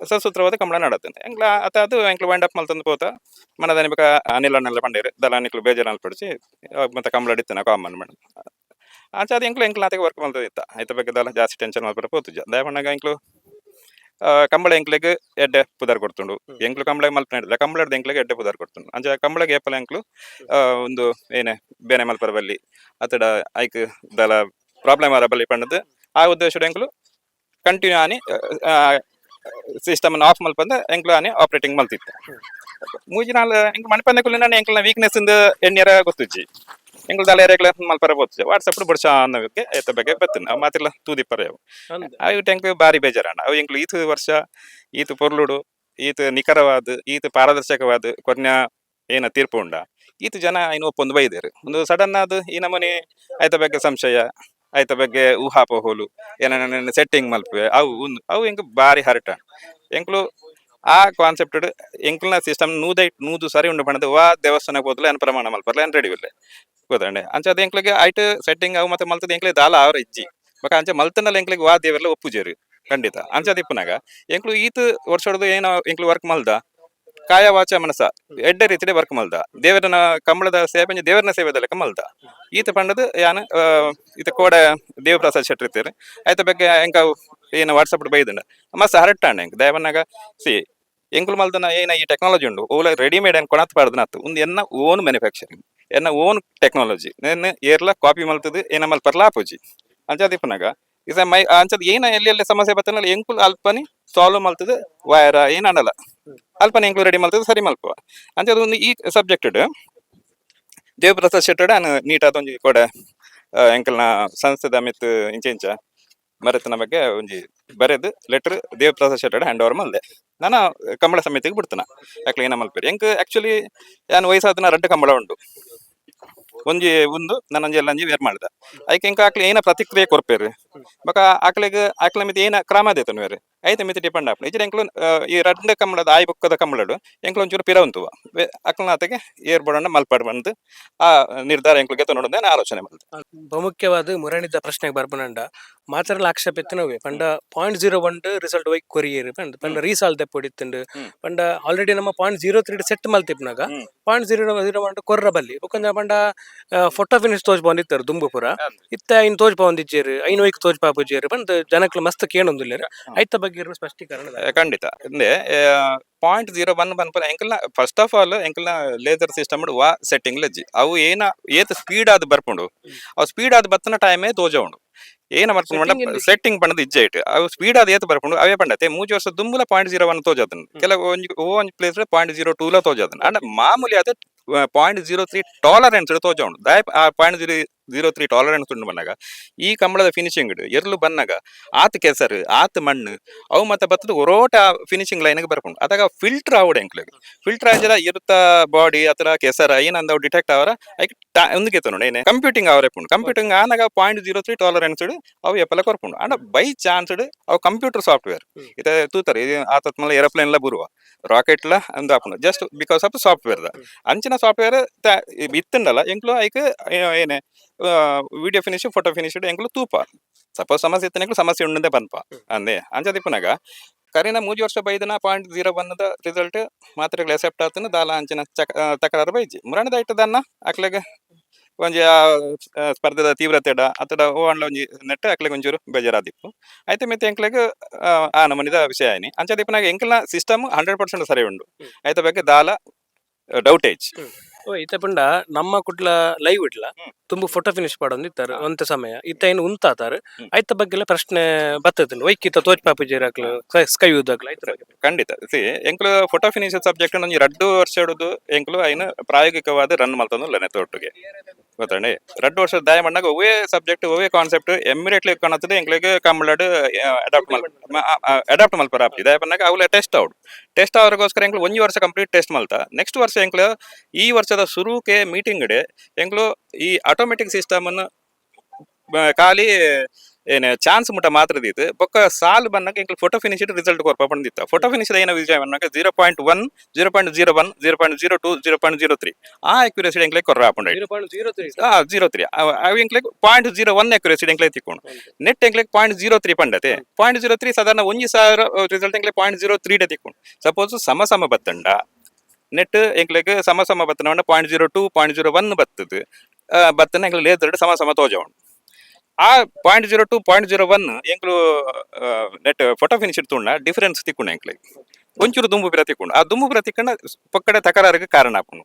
ಸಸೂತ್ರವಾದ ಕಂಬಳ ನಡತ್ತೇನೆ ಎಂಕ್ಲ ಅದು ಎಂಕ್ಲು ವೈಂಡ್ ಅಪ್ ಮಲ್ತಂದು ಪೋತ ಮನದನಿ ಬೇಕ ಅನಿಲನ್ನೆಲ್ಲ ಪಂಡೇರು ದಲ ನಿಕ್ಲು ಬೇಜಾರು ಅನ್ಪಡಿಸಿ ಮತ್ತೆ ಕಂಬಳ ಇತ್ತನ ಕಾಮನ್ ಮೇಡಮ್ ಆಚೆ ಅದು ಎಂಕ್ಲು ಆತಗೆ ವರ್ಕ್ ಮಲ್ತದಿತ್ತ ಐತ ಬಗ್ಗೆ ದಲ ಜಾಸ್ತಿ ಟೆನ್ಷನ್ ಮಾಡ್ಬಿಟ್ಟು ಪೋತುಜ ದಯಪಣ್ಣಾಗ ಎಂಕ್ಲು ಕಂಬಳ ಎಂಕ್ಲೆಗೆ ಎಡ್ಡೆ ಪುದಾರ್ ಕೊಡ್ತುಂಡು ಎಂಕ್ಲು ಕಂಬಳಗೆ ಮಲ್ಪ ನಡೆದ ಕಂಬಳದ ಎಂಕ್ಲೆಗೆ ಎಡ್ಡೆ ಪುದಾರ್ ಕೊಡ್ತುಂಡು ಅಂಚೆ ಕಂಬಳಗೆ ಏಪಲ ಎಂಕ್ಲು ಒಂದು ಏನೇ ಬೇನೆ ಮಲ್ಪರ ಬಲ್ಲಿ ಅತಡ ಐಕ್ ದಲ ಪ್ರಾಬ್ಲಮ್ ಆರ ಬಲ್ಲಿ ಪಂಡದು ಆ ಉದ್ದೇಶದ ಎಂಕ್ಲು ಕಂಟಿನ್ಯೂ ಆನಿ ಸಿಸ್ಟಮ್ ಆಫ್ ಮಲ್ಪಂದ ಎಂಕ್ಲು ಆನಿ ಆಪರೇಟಿಂಗ್ ಮಲ್ತಿತ್ತು ಮೂಜಿನಾಲ್ ಎಂಕ್ ಮಣಿಪಂದ ಕುಲಿನ ಎಂಕ್ಲ ವೀಕ್ನೆಸ್ ಇಂದ ಎಣ್ಣೆರ ಗೊತ್ತುಜ್ಜಿ ಎಂಕ್ಲು ದಲ ಎರೆಗ್ಲ ಮಲ್ಪರ ಬೋತುಜಿ ವಾಟ್ಸಪ್ ಬುಡ್ಸ ಅನ್ನೋಕ್ಕೆ ಐತ ಬಗ್ಗೆ ಬತ್ತನ ಅವು ಮಾತಿಲ್ಲ ತೂದಿಪ್ಪರ ಅವು ಎಂಕ್ ಬಾರಿ ಬೇಜಾರಣ್ಣ ಅವು ಎಂಕ್ಲು ಈತು ವರ್ಷ ಈತು ಪೊರ್ಲುಡು ಈತು ನಿಖರವಾದ ಈತು ಪಾರದರ್ಶಕವಾದ ಕೊರ್ನ್ಯ ಏನ ತೀರ್ಪು ಉಂಡ ಈತು ಜನ ಇನ್ನು ಒಪ್ಪೊಂದು ಬೈದೇರು ಒಂದು ಸಡನ್ ಆದ ಈ ನಮೂನಿ ಐತ ಬಗ್ಗೆ ಸಂಶಯ ಐತ ಬಗ್ಗೆ ಊಹಾಪೋಹೋಲು ಏನ ಸೆಟ್ಟಿಂಗ್ ಮಲ್ಪೆ ಅವು ಎಂಕ್ ಬಾರಿ ಹರಟ ಎಂಕ್ಲು ಆ ಕಾನ್ಸೆಪ್ಟ್ ಎಂಕ್ಲನ ಸಿಸ್ಟಮ್ ನೂದು ಸರಿ ಉಂಡು ಪಣದು ವಾ ದೇವಸ್ಥಾನಕ್ಕೆ ಹೋದ್ಲು ಏನ್ ಪ್ರಮಾಣ ಮಲ್ಪರ್ಲ ಏನ್ ರೆಡಿ ಬಿಲ್ಲೆ ಗೊತ್ತಂಡೆ ಅಂಚೆ ಅದು ಎಂಕ್ಲಿಗೆ ಐಟ್ ಸೆಟ್ಟಿಂಗ್ ಅವು ಮತ್ತೆ ಮಲ್ತದ ಎಂಕ್ಲಿಗೆ ದಾಲ ಅವ್ರ ಇಜ್ಜಿ ಬಕ ಅಂಚೆ ಮಲ್ತನಲ್ಲ ಎಂಕ್ಲಿಗೆ ವಾ ದೇವರೆಲ್ಲ ಒಪ್ಪುಜೇರು ಖಂಡಿತ ಅಂಚೆ ದಿಪ್ಪನಾಗ ಎಂಕ್ಲು ಈತು ವರ್ಷ ಹೊಡೆದು ಏನೋ ಎಂಕ್ಲು ವರ್ಕ್ ಮಲ್ದ ಕಾಯ ವಾಚ ಮನಸ ಎಡ್ಡೆ ರೀತಿಯ ವರ್ಕ್ ಮಲ್ದ ದೇವರನ ಕಂಬಳದ ಸೇವೆ ದೇವರನ ಸೇವೆದಲ್ಲ ಮಲ್ದ ಈತ ಪಂಡದು ಯಾನ ಈತ ಕೋಡ ದೇವಪ್ರಸಾದ್ ಶೆಟ್ಟಿ ಇರ್ತೀರಿ ಆಯ್ತ ಬಗ್ಗೆ ಎಂಕ ಏನ ವಾಟ್ಸಪ್ ಬೈದಂಡ ಮಸ್ತ್ ಹರಟ್ಟಾಂಡ ಎಂಕ್ ದೇವನಾಗ ಎಂಕ್ಲು ಮಲ್ದನ ಏನ ಈ ಟೆಕ್ನಾಲಜಿ ಉಂಡು ಓಲ ರೆಡಿಮೇಡ್ ಏನು ಕೊಣತ್ ಪಾಡ್ದನತ್ತು ಒಂದು ಎನ್ನ ಓನ್ ಮ್ಯಾನುಫ್ಯಾಕ್ಚರಿಂಗ್ ಎನ್ನ ಓನ್ ಟೆಕ್ನಾಲಜಿ ನೆನ್ನೆ ಏರ್ಲ ಕಾಪಿ ಮಲ್ತದು ಏನ ಮಲ್ಪರ್ಲ ಆಪುಜಿ ಅಂಚದಿಪ್ಪನಾಗ ಇಸ ಮೈ ಅಂಚದ್ ಏನ ಎಲ್ಲಿ ಸಮಸ್ಯೆ ಬರ್ತನಲ್ಲ ಎಂಕುಲ್ ಅಲ್ಪನಿ ಸಾಲ್ವ್ ಮಲ್ತದು ವೈರ ಏನ್ ಅನ್ನಲ್ಲ ಅಲ್ಪನ ಎಂಕ್ಲು ರೆಡಿ ಮಲ್ತದು ಸರಿ ಮಲ್ಪುವ ಅಂಚದ ಒಂದು ಈ ಸಬ್ಜೆಕ್ಟ್ ದೇವಪ್ರಸಾದ್ ಶೆಟ್ಟಡ ನೀಟಾದ ಒಂಜಿ ಕೊಡ ಎಂಕಲ್ನ ಸಂಸ್ಥದ ಮಿತ್ ಇಂಚ ಮರೆತನ ಬಗ್ಗೆ ಒಂಜಿ ಬರೆದು ಲೆಟರ್ ದೇವಪ್ರಸಾದ್ ಶೆಟ್ಟಡ ಹ್ಯಾಂಡ್ ಓವರ್ ಮಲ್ದೆ ನಾನು ಕಂಬಳ ಸಮಿತಿಗೆ ಬಿಡ್ತನ ಯಾಕೆ ಏನ ಮಲ್ಪೇರಿ ಎಂಕ್ ಆಕ್ಚುಲಿ ನಾನು ವಯಸ್ಸಾದನ 2 ಕಂಬಳ ಉಂಟು ಒಂಜಿ ನನ್ನೊಂಜಿ ಎಲ್ಲಂಜಿ ವೇರ್ ಮಾಡ್ದ ಐಕೆ ಎಂಕ ಆಕ್ಲಿ ಏನ ಪ್ರತಿಕ್ರಿಯೆ ಕೊರ್ಪೇರಿ ಬಕ ಆಕ್ಲಿಗೆ ಆಕ್ಲ ಮಿತಿ ಏನ ಕ್ರಮ ದೇತನು ಬೇರೆ ಐತೆ ಮಿತಿ ಡಿಪೆಂಡ್ ಆಪುಂಡು ಇಜ್ಜಿನ ಎಂಕ್ಲು ಈ ರಡ್ಡ್ ಕಮ್ಮಳದ ಆಯ್ ಬುಕ್ಕದ ಕಮ್ಮಳಡು ಎಂಕ್ಲು ಒಂಚೂರು ಪಿರವಂತುವ ಅಕ್ಲನಾತೆಗೆ ಏರ್ಬೋಡನ್ನ ಮಲ್ಪಾಡು ಬಂದು ಆ ನಿರ್ಧಾರ ಎಂಕ್ಲು ಗೆತ್ತ ನೋಡೋದೇ ಆಲೋಚನೆ ಮಾಡಿದೆ. ಬಹುಮುಖ್ಯವಾದ ಮುರಣಿದ ಪ್ರಶ್ನೆಗೆ ಬರ್ಪನಂಡ ಮಾತ್ರಲ ಆಕ್ಷೇಪ ಎತ್ತನವೆ ಪಂಡ 0.01 ರಿಸಲ್ಟ್ ವೈ ಕೊರಿಯರ್ ಪಂಡ ರೀಸಾಲ್ ತೆಪ್ಪೊಡಿತ್ತುಂಡು ಪಂಡ ಆಲ್ರೆಡಿ ನಮ್ಮ 0.03 ಸೆಟ್ ಮಲ್ತಿಪ್ನಾಗ 0.01 ಕೊರ್ರ ಬಲ್ಲಿ ಬೊಕೊಂಜ ಪಂಡ ಫೋಟೋ ಫಿನಿಶ್ ತೋಜ್ ಬಂದಿತ್ತಾರೆ ದುಂಬು ಪುರ ಇತ್ತ ಐನ್ ತೋಜ್ ಬಂದಿಜ್ಜೇರು ಐನ್ ವೈಕ್ ತೋಜ್ ಪಾಪುಜೇರು ಪಂಡ ಜನಕ್ಲು ಮಸ್ತ್ ಕೇಳೊಂದುಲ್ಲೇರು ಐತ ಬಗ್ಗೆ ಇರೋ ಸ್ಪಷ್ಟೀಕರಣ ಖಂಡಿತ ಅಂದ್ರೆ 0.01 ಬನ್ಪನ ಎಂಕಲ್ನ ಫಸ್ಟ್ ಆಫ್ ಆಲ್ ಎಂಕಲ್ನ ಲೇಸರ್ ಸಿಸ್ಟಮ್ ವಾ ಸೆಟ್ಟಿಂಗ್ ಲಜ್ಜಿ ಅವು ಏನ ಏತ್ ಸ್ಪೀಡ್ ಆದ್ ಬರ್ಪುಂಡು ಅವು ಸ್ಪೀಡ್ ಆದ್ ಬತ್ತನ ಟೈಮೇ ತೋಜ ಉಂಡು ಏನ ಬರ್ಪುಂಡು ಸೆಟ್ಟಿಂಗ್ ಪಂಡದ ಇಜ್ಜೆ ಇಟ್ಟು ಅವು ಸ್ಪೀಡ್ ಆದ್ ಏತ್ ಬರ್ಪುಂಡು ಅವೇ ಪಂಡತೆ 3 ವರ್ಷ ದುಂಬುಲ 0.01 ತೋಜದನ್ ಕೆಲವು ಒಂಜಿ ಪ್ಲೇಸ್ 0.02 ಲ ತೋಜದನ್ ಅಂಡ ಮಾಮೂಲಿ ಅದ 0.03 ಟಾಲರೆನ್ಸ್ ತೋಜ ಉಂಡು ದಾಯ ಆ 0.03 ಟಾಲರೆನ್ಸ್ ಉಂಡು ಬನ್ನಾಗ ಈ ಕಂಬಳದ ಫಿನಿಶಿಂಗ್ ಎರ್ಲು ಬನ್ನಾಗ ಆತ್ ಕೆಸರು ಆತ್ ಮಣ್ಣು ಅವು ಮತ್ತೆ ಬತ್ತದ ಒರೋಟ ಫಿನಿಶಿಂಗ್ ಲೈನ್ಗೆ ಬರ್ಕೊಂಡು ಅದಾಗ ಫಿಲ್ಟರ್ ಆವಡೆ ಎಂಕ್ಲಿಗೆ ಫಿಲ್ಟರ್ ಆಜರ ಇರುತ್ತ ಬಾಡಿ ಅಥವಾ ಕೆಸರ ಏನಂದ ಡಿಟೆಕ್ಟ್ ಅವರ ಒಂದು ಗೆತ್ತು ಏನೇ ಕಂಪ್ಯೂಟಿಂಗ್ ಅವರೇ ಪುಂಡು ಕಂಪ್ಯೂಟಿಂಗ್ ಆನಾಗ 0.03 ಟಾಲರೆನ್ಸ್ ಅವು ಎಪ್ಪಲ ಕೊರ್ಪುಂಡು ಅಂಡ ಬೈ ಚಾನ್ಸ್ ಅವು ಕಂಪ್ಯೂಟರ್ ಸಾಫ್ಟ್ವೇರ್ ಇದು ತೂತಾರೆ ಆತತ್ ಮಲ್ಲ ಏರೋಪ್ಲೇನ್ ಲ ಬರುವ ರಾಕೆಟ್ ಲ ಒಂದು ಆಪುಂಡು ಜಸ್ಟ್ ಬಿಕಾಸ್ ಆಫ್ ಸಾಫ್ಟ್ವೇರ್ ದ ಅಂಚಿನ ಸಾಫ್ಟ್ವೇರ್ ಇತ್ತುಂಡಲ್ಲ ಎಂಕ್ಲು ಐಕ್ ಏನೇ ವಿಡಿಯೋ ಫಿನಿಶ್ ಫೋಟೋ ಫಿನಿಶ್ ಎಂಕ್ಲು ತೂಪ ಸಪೋಸ್ ಸಮಸ್ಯೆ ಇತ್ತು ಸಮಸ್ಯೆ ಉಂಡಂದೆ ಬನ್ಪ ಅಂದೆ ಅಂಚದಿಪ್ಪನಾಗ ಕರಿನ 3 ವರ್ಷ ಬೈದನ 0.01 ದ ರಿಸಲ್ಟ್ ಮಾತ್ರ ಎಸೆಪ್ಟ್ ಆತನ ದಾಲ ಅಂಚಿನ ತಕರಾರು ಬೈಜಿ ಮುರಣದ ಇಟ್ಟದನ್ನ ಅಕ್ಲೆಗೆ ಒಂಜಿ ಸ್ಪರ್ಧೆದ ತೀವ್ರತೆಡ ಅತಡ ಓ ಅಂಡ್ಲ ಒಂಜಿ ನೆಟ್ ಅಕ್ಲೆಗೆ ಒಂಚೂರು ಬೇಜಾರಾದಿಪ್ಪು ಐತೆ ಮಿತಿ ಎಂಕ್ಲೆಗ್ ಆ ನಮನಿದ ವಿಷಯ ಆಯ್ನಿ ಅಂಚದಿಪ್ಪನಾಗ ಎಂಕ್ಲ ಸಿಸ್ಟಮ್ 100% ಸರಿ ಉಂಡು ಐತ ಬಗ್ಗೆ ದಾಲ ಡೌಟೇಜ್ ಓ ಇತ್ತ ಪಂಡ ನಮ್ಮ ಕುಟ್ಲ ಲೈವ್ ಇಡ್ಲ ತುಂಬಾ ಫೋಟೋ ಫಿನಿಶ್ ಪಾಡೊಂದು ಇತ್ತಾರೆ ಒಂತ ಸಮಯ ಇತ್ತ ಏನು ಉಂತಾತಾರೆ ಐತ ಬಗ್ಗೆ ಪ್ರಶ್ನೆ ಬರ್ತದೆ ವೈಕಿತ ತೋಜ್ ಪಾಪುಜೇರಾಕ್ಲು ಸ್ಕೈ ಯೂದಾಕ್ಲು ಐತ ಬಗ್ಗೆ ಖಂಡಿತ ಸಿ ಎಂಕ್ಲು ಫೋಟೋ ಫಿನಿಶ್ ಸಬ್ಜೆಕ್ಟ್ ಒಂಜಿ 2 ವರ್ಷ ಹಿಡಿದು ಎಂಕ್ಲು ಐನ ಪ್ರಾಯೋಗಿಕವಾದ ರನ್ ಮಲ್ತಂದು ಲೆನೆತ ಒಟ್ಟಿಗೆ ಗೊತ್ತಂಡಿ 2 ವರ್ಷ ದಾಯ ಮಣ್ಣಾಗ ಒವೇ ಸಬ್ಜೆಕ್ಟ್ ಒವೇ ಕಾನ್ಸೆಪ್ಟ್ ಇಮಿಡಿಯೇಟ್ಲಿ ಕಾಣುತ್ತದೆ ಎಂಕ್ಲಿಗೆ ಕಂಬಳಡ್ ಅಡಾಪ್ಟ್ ಮಲ್ಪರ ಆಪ್ತಿ ದಾಯ ಪನ್ನಾಗ ಅವಲೆ ಟೆಸ್ಟ್ ಅವ್ರಿಗೋಸ್ಕರ ಎಂಕ್ಲು 1 ವರ್ಷ ಕಂಪ್ಲೀಟ್ ಟೆಸ್ಟ್ ಮಲ್ತ ನೆಕ್ಸ್ಟ್ ವರ್ಷ ಎಂಕ್ಲು ಈ ವರ್ಷದ ಶುರುಕೆ ಮೀಟಿಂಗ್ ಡೆ ಎಂಕ್ಲು ಈ ಆಟೋಮೆಟಿಕ್ ಸಿಸ್ಟಮ್ ಅನ್ನು ಖಾಲಿ ಏನೇ ಚಾನ್ಸ್ ಮುಟ್ಟ ಮಾತ್ರ ದೀತು ಬೊಕ್ಕ ಸಾಲ್ ಬನ್ನಕ ಎಂಕ್ಲು ಫೋಟೋ ಫಿನಿಶ್ ರಿಸಲ್ಟ್ ಕೊರ್ಪ ಬಂದಿತ್ತ ಫೋಟೋ ಫಿನಿಶ್ ಏನ ವಿಷಯ ಬನ್ನಕ 0.1 0.01 0.02 0.03 ಆ ಅಕ್ಯುರೇಸಿ ಎಂಕ್ಲೆ ಕೊರ್ರ ಹಾಪುಂಡ 0.03 ಅವು ಎಂಕ್ಲೆ 0.01 ಅಕ್ಯುರೇಸಿ ಎಂಕ್ಲೆ ತಿಕ್ಕೊಂಡು ನೆಟ್ ಎಂಕ್ಲೆ 0.03 ಪಂಡತೆ 0.03 ಸಾಧಾರಣ 1000 ರಿಸಲ್ಟ್ ಎಂಕ್ಲೆ 0.03 ಡೆ ತಿಕ್ಕೊಂಡು ಸಪೋಸ್ ಸಮ ಬತ್ತಂಡ ನೆಟ್ ಎಂಕ್ಲೆಗ್ ಸಮ ಬತ್ತನ 0.02 0.01 ಬತ್ತದು ಬತ್ತನ ಎಂಕ್ಲೆ ಲೇಸರ್ಡ್ ಸಮ ತೋಜ ಆ 0.02 0.01 ಎಂಕ್ಲು ನೆಟ್ ಫೋಟೋ ಫಿನಿಶ್ ಇಡ್ತುಂಡ ಡಿಫರೆನ್ಸ್ ತಿಕ್ಕೊಂಡು ಎಂಕ್ಲೆಗ್ ಒಂಚೂರು ದುಂಬು ಬಿರ ತಿಕ್ಕೊಂಡು ಆ ದುಂಬು ಬಿರ ತಿಕ್ಕೊಂಡ ಪಕ್ಕಡೆ ತಕರಾರಿಗೆ ಕಾರಣ ಆಪುಂಡು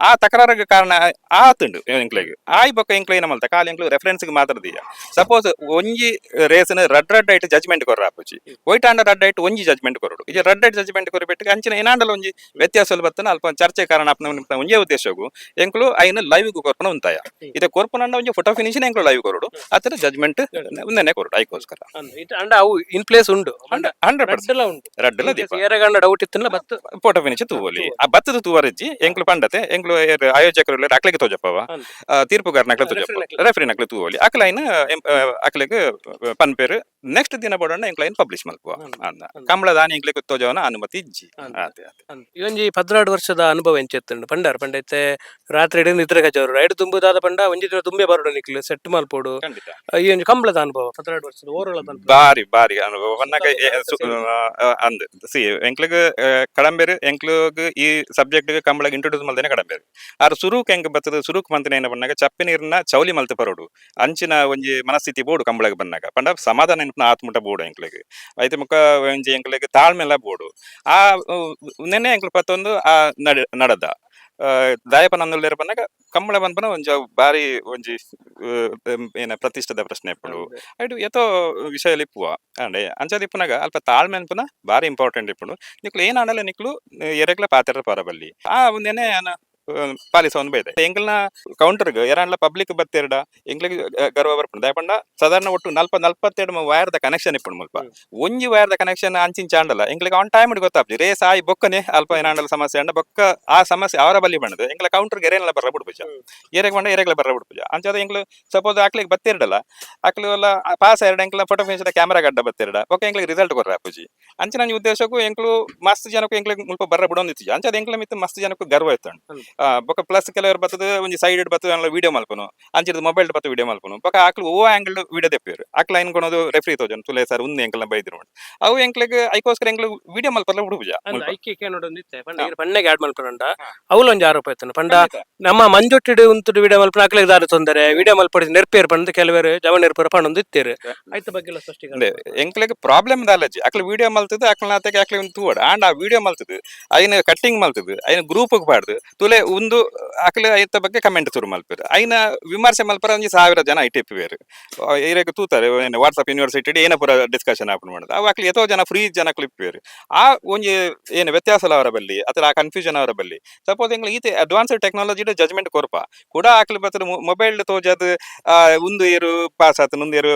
ಆ ತಕರಾರಿಗೆ ಕಾರಣ ಆತುಂಡು ಎಂಕ್ಲೆಗ್ ಆಯ್ ಬೊಕ್ಕ ಎಂಕ್ಲು ಏನ ಮಲ್ತ ಕಾಲ ಎಂಕ್ಲು ರೆಫರೆನ್ಸ್ಗೆ ಮಾತ್ರ ದಿಯ ಸಪೋಸ್ ಒಂಜಿ ರೇಸ್ನ ರಡ್ ಐಟ್ ಜಜ್ಮೆಂಟ್ ಕೊರ್ರ ಆಪುಜಿ ವೈಟ್ ಆಂಡ ರಡ್ ಐಟ್ ಒಂಜಿ ಜಜ್ಮೆಂಟ್ ಕೊರಡು ಈಗ ರಡ್ ಐಟ್ ಜಜ್ಮೆಂಟ್ ಕೊರಿಬಿಟ್ಟು ಅಂಚಿನ ಏನಾಂಡಲ ಒಂಜಿ ವ್ಯತ್ಯಾಸ ಬತ್ತನ ಅಲ್ಪ ಚರ್ಚೆ ಕಾರಣ ಆಪನ ಒಂಜೇ ಉದ್ದೇಶಗು ಎಂಕ್ಲು ಐನ ಲೈವ್ ಕೊರ್ಪನ ಉಂತಾಯ ಇದೆ ಕೊರ್ಪನಂಡ ಒಂಜಿ ಫೋಟೋ ಫಿನಿಶ್ ಎಂಕ್ಲು ಲೈವ್ ಕೊರಡು ಅತರ ಜಜ್ಮೆಂಟ್ ಒಂದನೆ ಕೊರಡು ಐಕೋಸ್ಕರ ಅಂಡ ಅವು ಇನ್ ಪ್ಲೇಸ್ ಉಂಡು 100% ಉಂಡು ರಡ್ಡಲ ದೀಪ ಏರಗಂಡ ಡೌಟ್ ಇತ್ತಲ್ಲ ಬತ್ತ ಫೋಟೋ ಫಿನಿಶ್ ತೂವಲಿ ಆ ಬತ್ತದ ತೂವರಜ್ಜಿ ಎಂಕ್ಲು ಪಂಡತೆ ಎಂಕ್ಲು ಆಯೋಜಕರು ಅಕ್ಲೆಗೆ ತೋಜಪ್ಪವ ತೀರ್ಪುಗಾರ ನಕ್ಲೆ ತೋಜಪ್ಪ ರೆಫ್ರಿ ನಕ್ಲೆ ತೂವಲಿ ಅಕ್ಲೈನ್ ಅಕ್ಲೆಗೆ ಪನ್ಪೇರು ನೆಕ್ಸ್ಟ್ ದಿನ ಬೋಡಣ್ಣ ಎಂಕ್ಲೈನ್ ಪಬ್ಲಿಷ್ ಮಲ್ಪುವ ಅಂದ ಕಂಬಳದ ಆನೆ ಎಂಕ್ಲೆಗೆ ತೋಜವನ ಅನುಮತಿ ಇಜ್ಜಿ ಇವೊಂಜಿ 16 ವರ್ಷದ ಅನುಭವ ಎಂಚೆತ್ತುಂಡು ಪಂಡಾರ ಪಂಡೈತೆ ರಾತ್ರಿ ಇಡೀ ನಿದ್ರೆ ಗಜವರು ರೈಡ್ ತುಂಬುದಾದ ಪಂಡ ಒಂಜಿ ದಿನ ತುಂಬೆ ಬರೋಡು ನಿಕ್ಲು ಸೆಟ್ ಮಲ್ಪೋಡು ಈ ಒಂಜಿ ಕಂಬಳದ ಅನುಭವ 16 ವರ್ಷದ ಓರಳ ಬಾರಿ ಅನುಭವ ವನ್ನಾಗ ಅಂದ್ ಸಿ ಎಂಕ್ಲಿಗ್ ಕಡಂಬೇರು ಎಂಕ್ಲಿಗ್ ಈ ಸಬ್ಜೆಕ್ಟ್ ಕಂಬಳಗ್ ಇಂಟ್ರೊಡ್ಯೂಸ್ ಮಲ್ದೇನೆ ಕಡಂಬೇರು ಆರು ಸುರುಕ್ ಎಂಕ್ ಬತ್ತದ ಸುರುಕ್ ಮಂತಿನ ಏನ ಬನ್ನಾಗ ಚಪ್ಪಿ ನೀರ್ನ ಚೌಲಿ ಮಲ್ತೆ ಬರೋಡು ಅಂಚಿನ ಒಂಜಿ ಮನಸ್ಥಿತಿ ಬೋಡು ಕಂಬಳಗ್ ಬನ್ನಾಗ ಪಂಡ ಸಮಾಧಾನ ನೆನಪಿನ ಆತ್ಮುಟ ಬೋಡು ಎಂಕ್ಲಿಗ್ ಐತೆ ಮುಖ ಒಂಜಿ ಎಂಕ್ಲಿಗ್ ತಾಳ್ಮೆಲ್ಲ ಬೋಡು ಆ ನೆನ್ನೆ ಎಂಕ್ಲು ಪತ್ತೊಂದು ಆ ನಡದ ದಾಯಪನ ಅಂದುಲ್ಲೇರ ಬನ್ನಾಗ ಕಂಬಳ ಬಂದ್ಪನ ಒಂಜ ಬಾರಿ ಒಂಜಿ ಏನ ಪ್ರತಿಷ್ಠದ ಪ್ರಶ್ನೆ ಇಪ್ಪುಡು ಐಟು ಎತ್ತೋ ವಿಷಯ ಇಪ್ಪುವ ಅಂಡೆ ಅಂಚದ ಇಪ್ಪುನಾಗ ಅಲ್ಪ ತಾಳ್ಮೆ ಅನ್ಪನ ಬಾರಿ ಇಂಪಾರ್ಟೆಂಟ್ ಇಪ್ಪುಡು ನಿಕ್ಲು ಏನ್ ಆಡಲ್ಲ ನಿಕ್ಲು ಎರೆಗ್ಲ ಪಾತ್ರ ಪರಬಲ್ಲಿ ಆ ಒಂದೇನೆ ಪಾಲಿಸ ಒಂದು ಬೈದೆ ಎಂಕ್ಲ್ನ ಕೌಂಟರ್ಗ್ ಯಾರಣ್ಣ ಪಬ್ಲಿಕ್ ಬತ್ತೆರಡ ಎಂಕ್ಲಿಗೆ ಗರ್ವ ಬರ್ಪುಂಡು ದಾಯಪಂಡ ಸಾಧಾರಣ ಒಟ್ಟು 40-42 ವೈರ್ದ ಕನೆಕ್ಷನ್ ಇಪ್ಪುಂಡು ಮುಲ್ಪ ಒಂಜಿ ವೈರ್ದ ಕನೆಕ್ಷನ್ ಅಂಚಿನ ಚಾಂಡಲ್ಲ ಎಂಕ್ಲಿಗೆ ಆನ್ ಟೈಮ್ ಗೊತ್ತಾಪ್ಜಿ ರೇಸ್ ಆಯಿ ಬೊಕ್ಕನೆ ಅಲ್ಪ ಏನಾಂಡಲ ಸಮಸ್ಯೆ ಅಂಡ ಬೊಕ್ಕ ಆ ಸಮಸ್ಯೆ ಅವರ ಬಲ್ಲಿ ಬಂಡದು ಎಂಕ್ಲ ಕೌಂಟರ್ಗೆ ಎರೆಲ್ಲ ಬರ್ರ ಬಿಡ್ಪುಜ ಏರೆಗ್ ಬಂಡ ಏರೆಗ್ಲ ಬರ್ರ ಬಿಡ್ಪುಜ ಅಂಚಾದ ಎಂಕ್ಲು ಸಪೋಸ್ ಆಕ್ಲಿಗೆ ಬತ್ತೆರಡಲ್ಲ ಆಕ್ಲು ಎಲ್ಲ ಪಾಸ್ ಎರಡ ಎಂಕ್ಲ ಫೋಟೋ ಫಿನಿಶ್ ಕ್ಯಾಮರಾ ಗಡ್ಡ ಬತ್ತೆರಡ ಬೊಕ್ಕ ಎಂಕ್ಲಿಗೆ ರಿಸಲ್ಟ್ ಕೊರ್ರ ಅಪ್ಪುಜಿ ಅಂಚಿನ ಉದ್ದೇಶಕ್ಕೂ ಎಂಕ್ಲು ಮಸ್ತ್ ಜನಕ್ಕೂ ಎಂಕ್ಲಿಗೆ ಮುಲ್ಪ ಬರ್ರ ಬಿಡೊಂದಿತ್ತು ಅಂಚಾದ ಎಂಕ್ಲ ಮಿತ್ತು ಮಸ್ತ್ ಜನಕ್ಕೂ ಗರ್ವ ಇತ್ತು ಬೊಕ್ಕ ಪ್ಲಸ್ ಕೆಲವರು ಬರ್ತದೆ ಒಂಜಿ ಸೈಡ್ ಬರ್ತದೆ ವಿಡಿಯೋ ಮಲ್ಪನು ಅಂಚಿದ ಮೊಬೈಲ್ ಬತ್ತು ವಿಡಿಯೋ ಮಲ್ಪನು ಬೊಕ್ಕ ಆಕ್ಲು ಓ ಆಂಗಲ್ ವಿಡಿಯೋ ತೆಪ್ಪೇರು ಆಕ್ಲ ಐನ್ ಕೊನೋದು ರೆಫ್ರಿ ತೋಜನ್ ತುಲೆ ಸರ್ ಒಂದು ಎಂಕ್ಲ ಬೈದಿರು ಅವು ಎಂಕ್ಲಿಗೆ ಐಕೋಸ್ಕರ ಎಂಕ್ಲು ವಿಡಿಯೋ ಮಲ್ಪಲ್ಲ ಬಿಡುಪುಜ ಐಕ್ಯಕ್ಕೆ ನೋಡೊಂದಿತ್ತೆ ಪಂಡೆಗೆ ಆಡ್ ಮಲ್ಪನಂಡ ಅವಲೊಂಜಿ ಆರೋಪ ಇತ್ತು ಪಂಡ ನಮ್ಮ ಮಂಜೊಟ್ಟಿಡು ಉಂತುಡು ವಿಡಿಯೋ ಮಲ್ಪನ ಆಕ್ಲಿಗೆ ದಾರಿ ತೊಂದರೆ ವಿಡಿಯೋ ಮಲ್ಪಡಿ ನೆರ್ಪೇರ್ ಪಂಡ ಕೆಲವರು ಜವ ನೆರ್ಪೇರ್ ಪಂಡ ಇತ್ತೇರು ಐತ ಬಗ್ಗೆ ಸ್ಪಷ್ಟೀಕರಣ ಎಂಕ್ಲಿಗೆ ಪ್ರಾಬ್ಲಮ್ ದಾಲಜಿ ಆಕ್ಲ ವಿಡಿಯೋ ಮಲ್ತದ ಆಕ್ಲ ಆತಗೆ ಆಕ್ಲಿ ಒಂದು ತೂವಡ ಆಂಡ್ ಆ ವಿಡಿಯೋ ಮಲ್ತದ ಐನ ಕಟ್ಟಿಂಗ್ ಮಲ್ತದ ಐನ ಗ್ರೂಪ್ ಪಾಡ್ದು ತುಲೆ ಒಂದು ಆಕ್ಲ ಐತ ಬಗ್ಗೆ ಕಮೆಂಟ್ ಶುರು ಮಲ್ಪೇರು ಐನ ವಿಮರ್ಶೆ ಮಲ್ಪರ ಒಂಜಿ 1000 ಜನ ಐಟಿಪ್ಪೇರು ಇರಕ್ಕೆ ತೂತಾರೆ ವಾಟ್ಸಪ್ ಯೂನಿವರ್ಸಿಟಿ ಏನ ಪೂರ ಡಿಸ್ಕಷನ್ ಆಪನ್ ಮಾಡೋದು ಅವು ಆಕ್ಲಿ ಎತೋ ಜನ ಫ್ರೀ ಜನ ಕ್ಲಿಪ್ಪೇರು ಆ ಒಂಜಿ ಏನು ವ್ಯತ್ಯಾಸ ಅವರ ಬಲ್ಲಿ ಅಥವಾ ಆ ಕನ್ಫ್ಯೂಷನ್ ಅವರ ಬಲ್ಲಿ ಸಪೋಸ್ ಎಂಗ್ಲ ಈತೆ ಅಡ್ವಾನ್ಸ್ಡ್ ಟೆಕ್ನಾಲಜಿ ಜಜ್ಮೆಂಟ್ ಕೊರ್ಪ ಕೂಡ ಆಕ್ಲಿ ಬತ್ತದ ಮೊಬೈಲ್ ತೋಜದ್ ಒಂದು ಏರು ಪಾಸ್ ಆತ ಮುಂದೇರು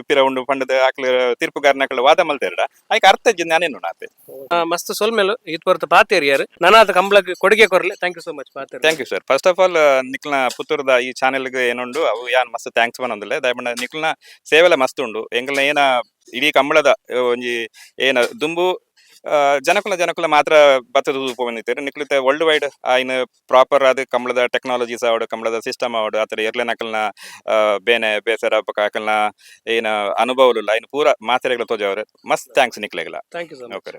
ಪಿರ ಉಂಡು ಪಂಡದ ಆಕ್ಲ ತೀರ್ಪುಗಾರನ ವಾದ ಮಲ್ತೆರಡ ಐಕ್ ಅರ್ಥ ಜ್ಞಾನೇನು ನಾತೆ ಮಸ್ತ್ ಸೊಲ್ಮೇಲು ಇತ್ ಬರ್ತ ಪಾತೇರಿಯಾರು ನನಾದ ಕಂಬಳಕ್ಕೆ ಕೊಡುಗೆ ಕೊರ್ಲೆ ಥ್ಯಾಂಕ್ ಯು ಸೋ ಮಚ್ ಪಾತೇರಿ thank you sir first of all ನಿಕ್ಲ್ನ ಪುತ್ತೂರ್ದ ಈ ಚಾನೆಲ್ಗೆ ಏನುಂಡು ಅವು ಯಾನ್ ಮಸ್ತ್ ಥ್ಯಾಂಕ್ಸ್ ಬನ್ನೊಂದಿಲ್ಲ ದಯಪಂಡ ನಿಕ್ಲ್ನ ಸೇವೆಲ ಮಸ್ತ್ ಉಂಡು ಎಂಗ್ಲ ಏನ ಇಡೀ ಕಂಬಳದ ಒಂಜಿ ಏನ ದುಂಬು ಜನಕುಲ ಮಾತ್ರ ಬತ್ತದ ಉಪವನ್ನಿತ್ತೇರು ನಿಕ್ಲಿತ ವರ್ಲ್ಡ್ ವೈಡ್ ಆಯ್ನ ಪ್ರಾಪರ್ ಆದ ಕಂಬಳದ ಟೆಕ್ನಾಲಜೀಸ್ ಆವಡು ಕಂಬಳದ ಸಿಸ್ಟಮ್ ಆವಡು ಆತರ ಎರ್ಲೆ ನಕಲ್ನ ಬೇನೆ ಬೇಸರ ಆಕಲ್ನ ಏನ ಅನುಭವಲು ಆಯ್ನ ಪೂರ ಮಾತೆರೆಗಳ ತೋಜವ್ರೆ ಮಸ್ತ್ ಥ್ಯಾಂಕ್ಸ್ ನಿಕ್ಲೆಗಲ thank you so much okay